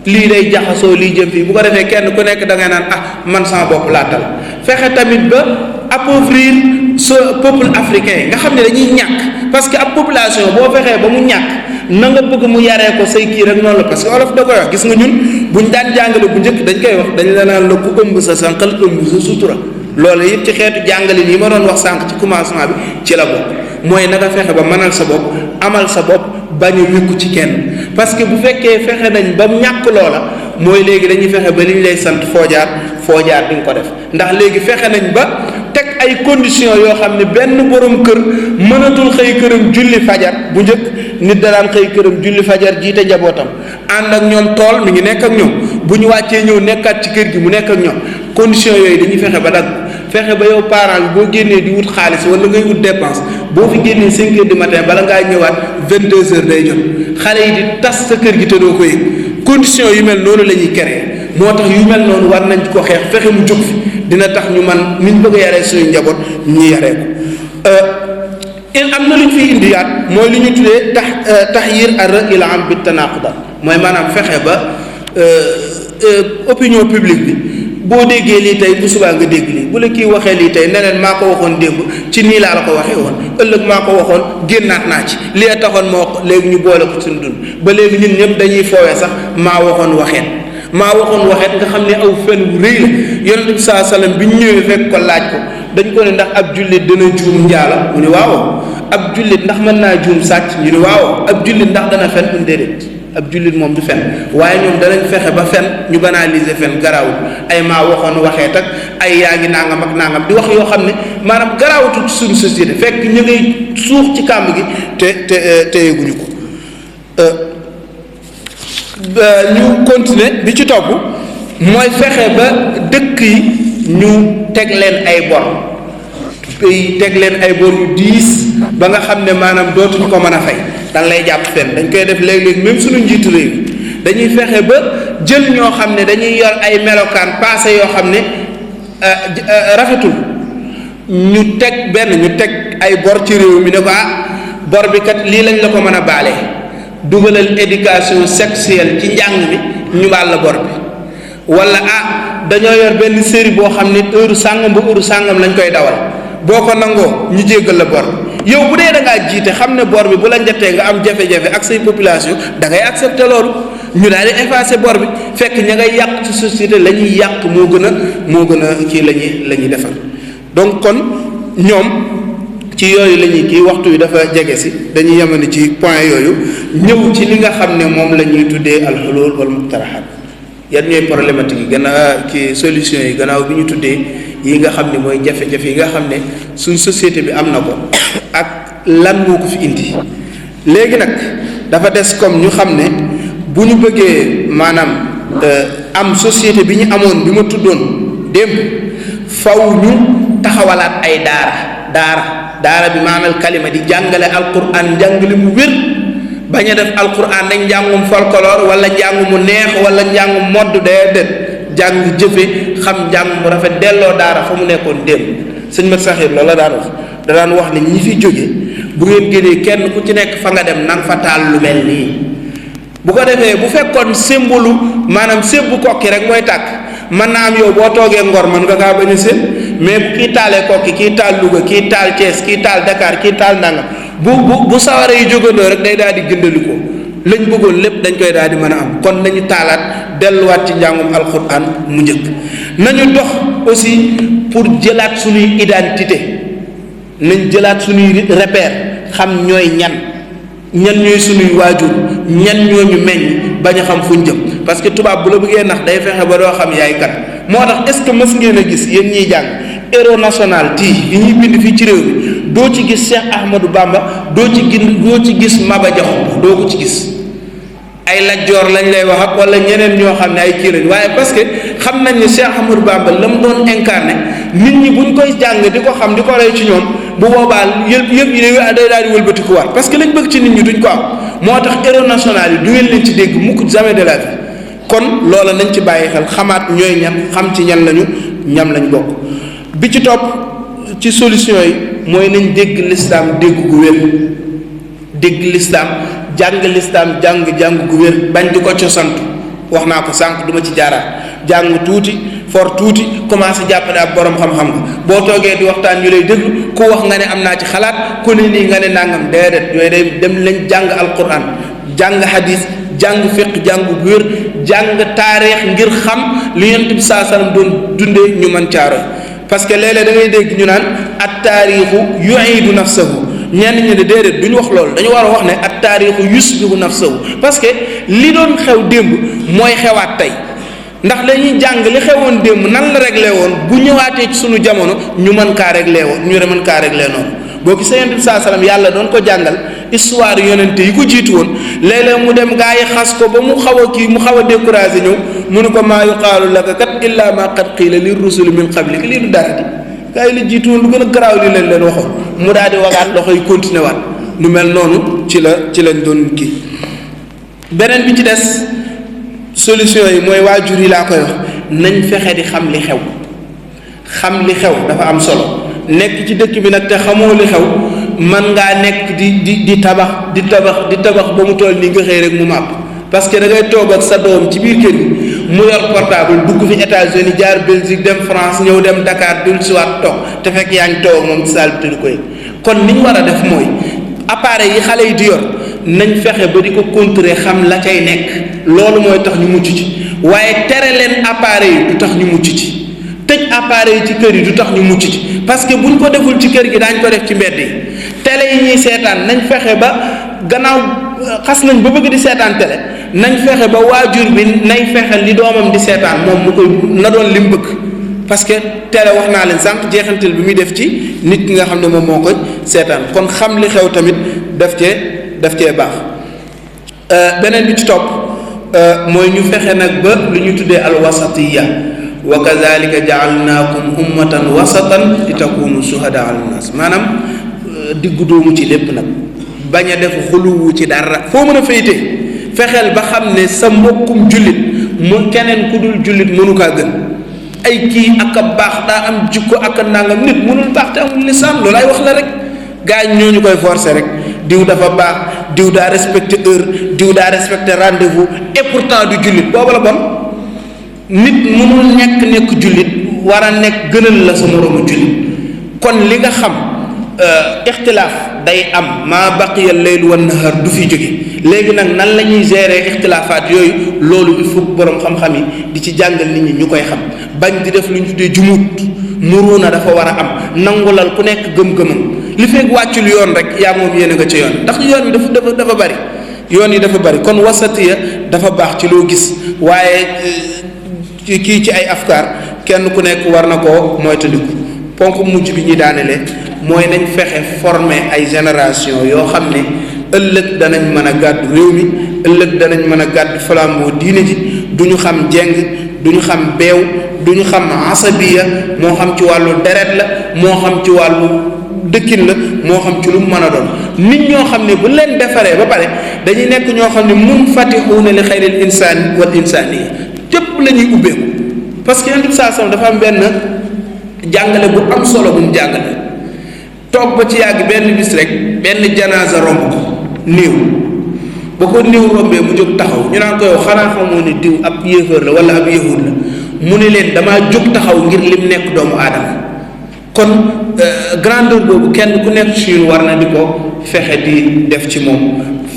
lii day jaxasoo lii jëm fii bu ko defee kenn ku nekk da ngay naan man sama bopp laa tal fexe tamit ba appauvrir ce peuple africain nga xam ne dañuy ñàkk parce que ab population boo fexee ba mu ñàkk na nga bëgg mu yaree ko say kii rek noonu la parce que olof da koy wax gis nga ñun buñ daan jàngale bu njëkk dañ koy wax dañ la naan la ku ëmb sa sànqal ëmb sa sutura loolu yëpp ci xeetu jàngale yi ma doon wax sànq ci commencement bi ci la bokk mooy na nga fexe ba mënal sa bopp amal sa bopp bañ a wékku ci kenn parce que bu fekkee fexe nañ ba ñàkk loola mooy léegi dañuy fexe ba li ñu lay sant foo jaar di nga ko def ndax léegi fexe nañ ba teg ay conditions yoo xam ne benn borom kër mënatul xëy këram julli fajar bu njëkk nit da daan xëy këram julli fajar jiite njabootam ànd ak ñoom tool mi ngi nekk ak ñoom bu ñu wàccee ñëw nekkaat ci kër gi mu nekk ak ñoom conditions yooyu dañuy fexe ba dagg fexe ba yow parent bi boo génnee di wut xaalis wala ngay wut dépense boo fi génnee 5 heures du matin bala ngaa ñëwaat 22 heures day jot xale yi di tas sa kër gi te doo ko yëg conditions yu mel noonu la ñuy créer moo tax yu mel noonu war nañ ko xeex fexe mu jóg fi dina tax ñu man niñ bëgg a yaree suñu njaboot ñu yaree ko am na lu ñu fiy indiwaat mooy li ñu tuddee tahyir ar-ra'y al-'am bi tanaqud mooy maanaam fexe ba opinion publique bi boo déggee lii tey bu subaa nga dégg lii bu la kii waxee lii tey neneen maa ko waxoon démb ci nii laa la ko waxee woon ëllëg maa ko waxoon génnaat naa ci li a taxoon ma wax léegi ñu boole ko suñu dund ba léegi ñun ñëpp dañuy foowee sax maa waxoon waxeet nga xam ne aw fen wu rëy la yonent bi saa sallam bi ñu ñëwee fekk ko laaj ko dañ ko ne ndax ab jullit dana juum njaala mu ne waaw ab jullit ndax mën naa juum sàcc ñu ne waaw ab jullit ndax dana fen un déedéet ab jullit moom du fen waaye ñoom danañ fexe ba fen ñu banaliser fen garaawut ay maa waxoon waxeet ak ay yaa ngi nangam ak nangam di wax yoo xam ne maanaam garaawutul ci suñu société fekk ñu ngay suux ci kàmb gi te yëguñu ko ñu continuer bi ci topp mooy fexe ba dëkk yi ñu teg leen ay bor teg leen ay bor yu diis ba nga xam ne maanaam dootuñu ko mën a fay dañ lay jàpp fenn dañ koy def léeg-léeg même suñu njiitu réew dañuy fexe ba jël ñoo xam ne dañuy yor ay melokaan passé yoo xam ne rafetul ñu teg ay bor ci réew mi ne ko bor bi kat lii lañ la ko mën a baalee dugalal éducation sexuelle ci njàng mi ñu baal la bor bi wala dañoo yor benn série boo xam ne heure sàngam ba heure sàngam lañ koy dawal boo ko nangoo ñu jéggal la bor bi yow bu dee da ngaa jiite xam ne bor bi bu la njëttee nga am jafe-jafe ak say population da ngay accepter loolu ñu daal di effacer bor bi fekk ña ngay yàq ci société la ñuy yàq moo gën a kii la ñuy defar donc kon ñoom ci yooyu la ñuy kii waxtu wi dafa jege si dañuy yemani ci point yooyu ñëw ci li nga xam ne moom la ñuy tuddee alxulul wal muqtaraxaat yan ñooy problématique yi gannaaw ki solution yi gannaaw bi ñu tuddee yi nga xam ne mooy jafe-jafe yi nga xam ne suñ société bi am na ko ak lan moo ko fi indi léegi nag dafa des comme ñu xam ne bu ñu bëggee maanaam am société bi ñu amoon bi ma tuddoon démb faw ñu taxawalaat ay daara bi maanaam kalima di jàngale alquran njàngale mu wér bañ a def alquran dañ njàngum folklore wala njàng mu neex wala njàng modd déedéet jàng jëfe xam njàng mu rafet delloo daara fa mu nekkoon démb sëñ Mat Saxiir loolu la daan wax da daan wax ne ñi fi jóge bu ngeen génnee kenn ku ci nekk fa nga dem nang fa taal lu mel nii bu ko defee bu fekkoon symbole maanaam sébbu kokki rek mooy tàkk mën naa am yow boo toogee Ngor mën nga kaa bañ a seen mais bu kii taalee kokki kii taal Louga kii taal Thiès kii taal Dakar kii taal nangam bu sawara yi jógandoo rek day daal di gëndalikoo lañ bëggoon lépp dañ koy daal di mën a am. kon nañu taalaat delluwaat ci njàngum alquran mu njëkk. nañu dox aussi pour jëlaat suñuy identité, nañ jëlaat suñuy repère, xam ñooy ñan ñooy suñuy waajur, ñan ñoo ñu meññ, bañ a xam fuñ jëm. parce que tubaab bu la bëggee nax day fexe ba doo xam yaay kat. moo tax est-ce que mës ngeen a gis yéen ñiy jàng héros national yi ñuy bind fii ci réew mi doo ci gis Cheikh Ahmadou Bamba, doo ci gis Maba Jaxu, doo ko ci gis. ay Lat Joor lañ lay wax ak wala ñeneen ñoo xam ne ay kii lañ, waaye parce que xam nañ ne Cheikh Ahmadou Bamba la mu doon incarné nit ñi buñ koy jàng di ko xam di ko roy ci ñoom bu boobaa yëpp yi day daal di wëlbatikuwaat parce que lañ bëgg ci nit ñi duñ ko am. moo tax héros national yi du ngeen leen ci dégg mukk jamais de la vie. kon loola nañ ci bàyyi xel, xamaat ñooy ñan, xam ci ñan lañu, ñam lañ bokk. bi ci topp ci solution yi mooy nañ dégg l'islam dégg gu wér, dégg l'islam jàng l'islam jàng gu wér, bañ di ko cosantu. wax naa ko sànq duma ci jaaraat, jàng tuuti for tuuti commencé jàppale ab borom xam-xam nga boo toogee di waxtaan ñu lay déglu ku wax nga ne am naa ci xalaat ku ne nii nga ne nangam. déedéet yooyu day dem lañ jàng alquran, jàng hadis, jàng fiq, jàng bu wér, jàng taarix ngir xam li Yonent bi saa sallam doon dundee ñu mën caaro. parce que léeg-léeg da ngay dégg ñu naan at taarixu yu'idu nafsahu, ñenn ñi ne déedéet duñu wax loolu, dañu war a wax ne at taarixu yusbihu nafsahu. parce que li doon xew démb mooy xewaat tey, ndax dañuy jàng li xewoon démb nan la réglé woon bu ñëwaatee ci sunu jamono ñu mën kaa réglé woon, ñu mën kaa réglé noonu. boo gisee Yonent bi saa sallam yàlla doon ko jàngal histoire yonente yi ko jiitu woon, léeg-léeg mu dem gaa yi xas ko ba mu xaw a kii mu xaw a découragé ñëw mu ne ko maa yuqaalu laka kat illa ma qad qiila lir rusuli min qablika lii du dara di gaa yi la jiitu woon lu gën a garaaw li leen waxoon. mu daal di wagaat loxo yi continué waat lu mel noonu ci lañ doon kii. beneen bi ci des solution yi mooy waajur yi laa koy wax nañ fexe di xam li xew. xam li xew dafa am solo. nekk ci dëkk bi nag te xamoo li xew man ngaa nekk di tabax ba mu toll nii nga xëy rek mu màpp. parce que da ngay toog ak sa doom ci biir kër gi mu yor portable dugg fi États-Unis jaar Belgique dem France ñëw dem Dakar dul siwaat toog te fekk yaa ngi toog moom ci saal bi te du ko yëg. kon li ñu war a def mooy appareil yi xale yi di yor nañ fexe ba di ko contrôler xam la cay nekk, loolu mooy tax ñu mucc ci. waaye tere leen appareil yi du tax ñu mucc ci, tëj appareil yi ci kër yi du tax ñu mucc ci. parce que buñ ko deful ci kër gi daañ ko def ci mbedd yi. télé yi ñuy seetaan nañ fexe ba gannaaw xas nañ ba bëgg di seetaan télé nañ fexe ba waajur bi nay fexe li doomam di seetaan moom mu koy na doon lim bëgg. parce que télé wax naa leen sànq jeexantal bi muy def ci nit ki nga xam ne moom moo koy seetaan. kon xam li xew tamit daf cee baax. beneen bi ci topp mooy ñu fexe nag ba lu ñu tuddee alwasatiya wa kazalika ja'alnaakum ummatan wasatan li takunu shuhada ala nnas, maanaam diggu doomu ci lépp nag, bañ a def xuluwu ci dara. foo mën a féyte fexeel ba xam ne sa mbokkum jullit mu keneen ku dul jullit mënu kaa gën. ay kii ak a baax daa am jikko ak a nangam, nit mënul baax te amul lisaan, loolu ay wax la rek. gaa yi ñooñu koy forcer rek, diw dafa baax, diw daa respecté heure, diw daa respecté rendez-vous et pourtant du jullit, booba la bon. nit mënul nekk jullit war a nekk gënal la sa moroomu jullit. kon li nga xam ixtilaaf day am, maa baqiya al-layl wan nahar du fi jóge. léegi nag nan la ñuy gérer ixtilaafaat yooyu, loolu il faut borom xam-xam yi di ci jàngal nit ñi ñu koy xam, bañ di def lu ñu tuddee jumuut. muruuna dafa war a am, nangulal ku nekk gëm-gëmam. li fekk wàccul yoon rek yaa moom yéen a nga ca yoon, ndax yoon bi dafa bari, yoon yi dafa bari. kon wasatiya dafa baax ci loo gis, waaye kii ci ay afkaar kenn ku nekk war na koo moytandiku. ponk mujj bi ñuy daanelee mooy nañ fexe former ay génération yoo xam ne ëllëg danañ mën a gàddu réew mi, ëllëg danañ mën a gàddu flambeau diine ji. duñu xam jeng, duñu xam beew, duñu xam asabiya, moo xam ci wàllu deret la, moo xam ci wàllu dëkkin la, moo xam ci lu mu mën a doon. nit ñoo xam ne bu leen defaree ba pare dañuy nekk ñoo xam ne munfatixuuna li xayril insaan wal insaaniya, tépp la ñuy ubbeeku. parce que Yonent bi saa sallam dafa am benn jàngale bu am solo bu mu jàngale. toog ba ci yàgg benn bis rek benn janaasa romb ko, néew. ba ko néew rombee mu jóg taxaw, ñu naan ko yow xanaa xamoo ne diw ab yéefar la wala ab yahud la. mu ne leen damaa jóg taxaw ngir lim nekk doomu aadama. kon grandeur boobu kenn ku nekk ci ñun war na di ko fexe di def ci moom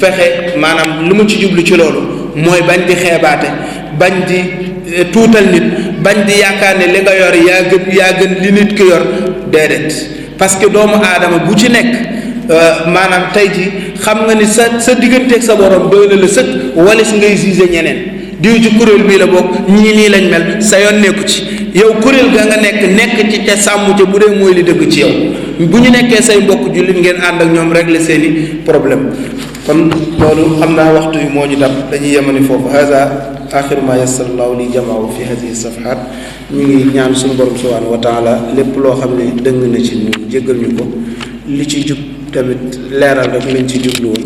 fexe maanaam lu mu ci jublu ci loolu mooy bañ di xeebaate bañ di tuutal nit bañ di yaakaar ne li nga yor yaa gën li nit ki yor déedéet parce que doomu aadama bu ci nekk maanaam tey ji xam nga ni sa digganteeg sa borom doy na la sëkk walis ngay juger ñeneen diw ci kuréel bii la bokk ñii nii lañ mel sa yoon nekku ci yow kuréel ga nga nekk ci te sàmm ca bu dee mooy li dëgg ci yow bu ñu nekkee say mbokk jullit ngeen ànd ak ñoom régler seeni problème kon loolu xam naa waxtu yi moo ñu dab dañuy yemani foofu hada axiru ma yassara Allahu li jamaahu fi hadihi safhat ñu ngi ñaan suñu borom subhanahu wa taala lépp loo xam ne dëng na ci ñu jéggal ñu ko li ci jub tamit leeral rek lañ ci jublu woon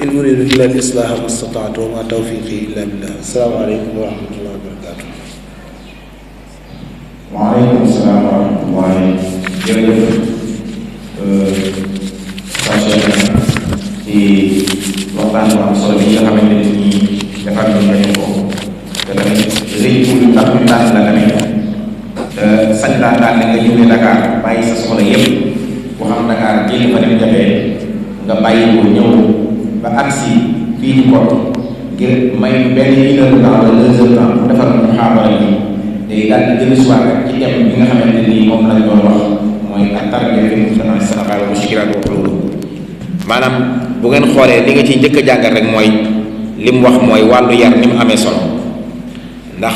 in uridu illa al islaha ma stata'tu wa ma tawfiqi illa billah assalaamu aleykum wa rahmatullahi wa barakatuh. waaleykum salaam wa rahmatullahi jërëjëf ci waxtaan bu am solo bi nga xamante ne nii defar nañu ko te tamit rëccul tax ñu tànn la tamit te sañ laa tànn nga jóge Dakar bàyyi sa soxla yëpp ku xam Dakar génn fa dem jafee nga bàyyi ko ñëw ba agsi fii ci Kott ngir may benn 1 heure de temps wala 2 heures de temps pour defar mu xaabara yi day daal di jël soir rek ci thème bi nga xamante nii moom lañ doon wax mooy at-tarbiya fi mujtama Sénégal wa mushkilaat wa hulul maanaam bu ngeen xoolee li nga ciy njëkk a jàngal rek mooy li mu wax mooy wàllu yar ni mu amee solo ndax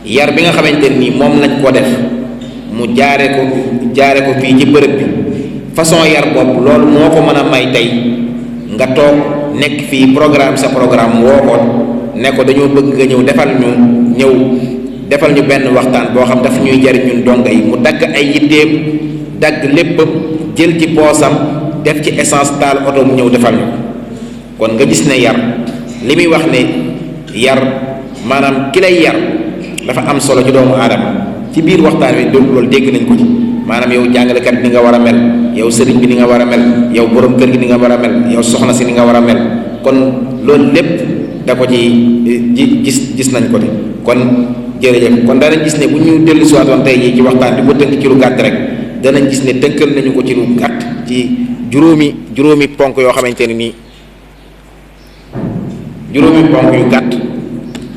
yar bi nga xamante nii moom lañ ko def mu jaare ko fii ci bërëb bi façon yar boobu loolu moo ko mën a may tey nga toog nekk fii programme sa programme woo ko ne ko dañoo bëgg nga ñëw defal ñu benn waxtaan boo xam daf ñuy jariñ ñun donga yi mu dagg ay yitteem dagg léppam jël ci poosam def ci essence taal oto mu ñëw defal ñu kon nga gis ne yar li muy wax ne yar maanaam ki lay yar dafa am solo ci doomu aadama ci biir waxtaan wi loolu dégg nañ ko ci maanaam yow jàngalekat bi ni nga war a mel yow sëriñ bi ni nga war a mel yow borom kër gi ni nga war a mel yow soxna si ni nga war a mel kon loolu lépp da ko ci gis nañ ko de kon jërëjëf kon danañ gis ne bu ñu dellu si waatoon tey jii ci waxtaan bi ko tënk ci lu gàtt rek danañ gis ne tënkal nañu ko ci lu gàtt ci juróomi ponk yoo xamante ne nii juróomi ponk yu gàtt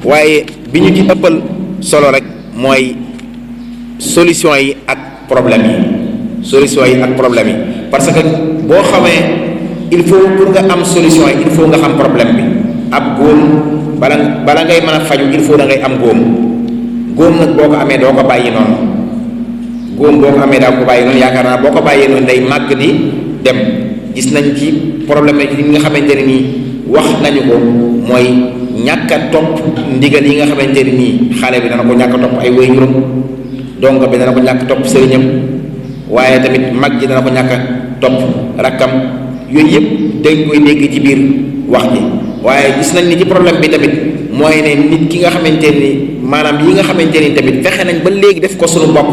waaye bi ñu ci ëppal solo rek mooy solution yi ak problème yi parce que boo xamee il faut pour nga am solution yi il faut nga xam problème bi ab góom bala ngay mën a faju il faut da ngay am góom nag boo ko amee doo ko bàyyi noonu yaakaar naa boo ko bàyyee noonu day màgg di dem gis nañ ci problème yi nga xamante ne nii wax nañu ko mooy ñàkk a topp ndigal yi nga xamante ne nii xale bi dana ko ñàkk a topp ay waajuram donga bi dana ko ñàkk topp sëriñam waaye tamit mag ji dana ko ñàkk topp rakkam yooyu yëpp dañ koy dégg ci biir wax ji waaye gis nañ ni ci problème bi tamit mooy ne nit ki nga xamante ni maanaam yi nga xamante ni tamit fexe nañ ba léegi def ko suñu bopp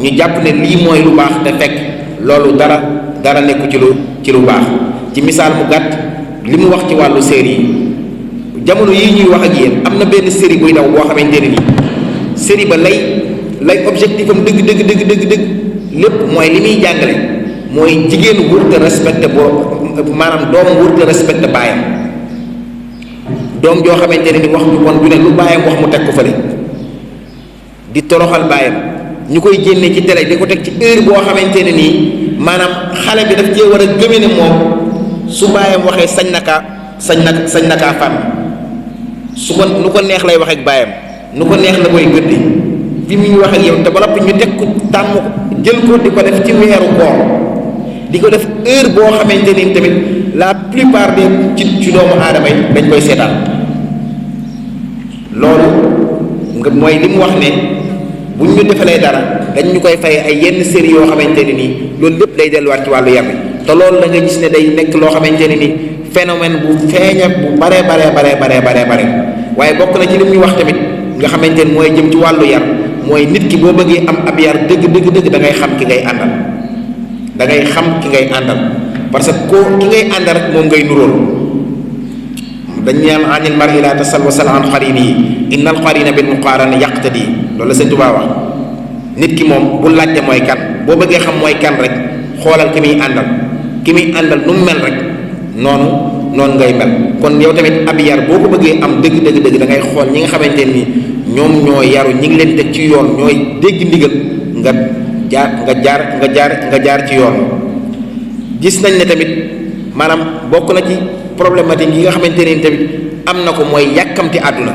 ñu jàpp ne lii mooy lu baax te fekk loolu dara nekku ci lu baax ci misaal mu gàtt li mu wax ci wàllu série yi jamono yii ñuy wax ak yéen am na benn série buy daw boo xamante ne nii série ba lay objectif am dëgg lépp mooy li muy jàngale mooy jigéen wurte respecté maanaam doom wurte respecté baayam doom joo xamante ne ni wax ju bon ju ne lu baayam wax mu teg ko fële di toroxal baayam ñu koy génne ci télé di ko teg ci heure boo xamante ne nii maanaam xale bi daf cee war a gëme ne moom su baayam waxee sañ na kaa fàmm su ko nu ko neex lay wax ak baayam nu ko neex la koy gëddi bi mu wax ak yow te ba noppi ñu teg ko tàmm ko jël ko di ko def ci weeru koor di ko def heure boo xamante ni tamit la plupart des ci doomu aadama yi dañ koy seetaan loolu nga mooy li mu wax ne bu ñu defalee dara dañ ñu koy fay ay yenn série yoo xamante ne nii loolu lépp day delluwaat ci wàllu yar bi te loolu da nga gis ne day nekk loo xamante ne nii phénomène bu feeña bu bare waaye bokk na ci li mu ñu wax tamit nga xamante ne mooy jëm ci wàllu yar mooy nit ki boo bëggee am ab yar dëgg da ngay xam ki ngay àndal parce que ki ngay àndal rek moom ngay nuróol dañ ñaan anil mar'i la tasal wa sal an qarini yi innal qarina bil muqarana yaqtadi loolu la Sëñ Tuubaa wax nit ki moom bu laajte mooy kan boo bëggee xam mooy kan rek xoolal ki muy àndal ki muy àndal nu mu mel rek noonu ngay mel. kon yow tamit ab yar boo ko bëggee am dëgg da ngay xool ñi nga xamante ni ñoom ñoo yaru ñi ngi leen teg ci yoon ñooy dégg ndigal nga jaar ci yoon. gis nañ ne tamit maanaam bokk na ci problématique yi nga xamante ne tamit am na ko mooy yàkkamti àdduna.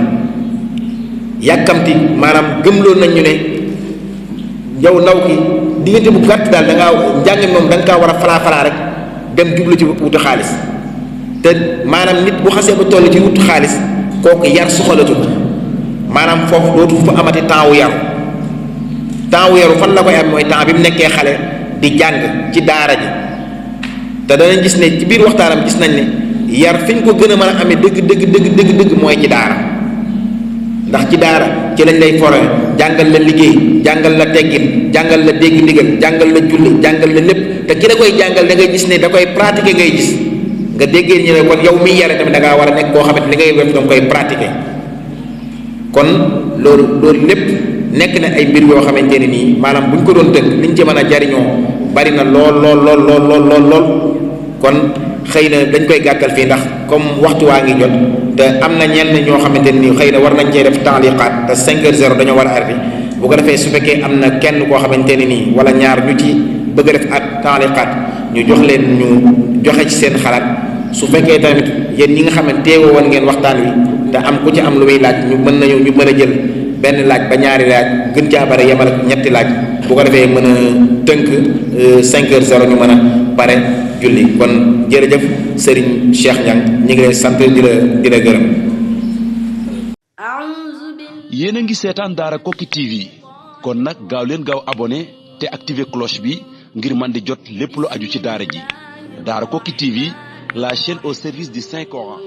yàkkamti maanaam gëmloo nañ ñu ne yow ndaw ki diggante bu gàtt daal da ngaa njàng moom da nga kaa war a falaa rek dem jublu ci wutu xaalis te maanaam nit bu xasee ba toll ci wutu xaalis kooku yar soxalatu maanaam foofu dootu fa amati temps wu yaru fan la koy am mooy temps bi mu nekkee xale di jàng ci daara ji. te danañ gis ne ci biir waxtaanam gis nañ ne yar fi ñu ko gën a mën a amee dëgg mooy ci daara. ndax ci daara ci lañ lay fore jàngal la liggéey jàngal la teggin jàngal la dégg ndigal jàngal la julli jàngal la lépp te ki da koy jàngal da ngay gis ne da koy pratiquer ngay gis nga déggee ñu ne kon yow miy yare tamit da ngaa war a nekk koo xamante li ngay def danga koy pratiquer. kon loolu lépp nekk na ay mbir yoo xamante ne nii maanaam bu ñu ko doon tënk liñ ci mën a jariñoo bari na lool. kon xëy na dañ koy gàttal fii ndax comme waxtu waa ngi jot te am na ñenn ñoo xamante ne nii xëy na war nañ cee def taaliqaat te 5h00 dañoo war a arbi bu ko defee su fekkee am na kenn koo xamante ne nii wala ñaar ñu ci bëgg a def ak taaliqaat ñu jox leen ñu joxe ci seen xalaat su fekkee tamit yéen ñi nga xam ne teewoo woon ngeen waxtaan wi te am ku ci am lu muy laaj ñu mën a jël benn laaj ba ñaari laaj gën caa bare yemal ak ñetti laaj bu ko defee mën a tënk 5h00 ñu mën a pare julli. kon jërëjëf Serigne Cheikh Niang ñu ngi lay sant di la gërëm. yéen a ngi seetaan Daara Koki TV kon nag gaaw leen gaaw abonné te activer cloche bi ngir man di jot lépp lu aju ci daara ji. Daara Koki TV, la chaîne au service du Saint Coran.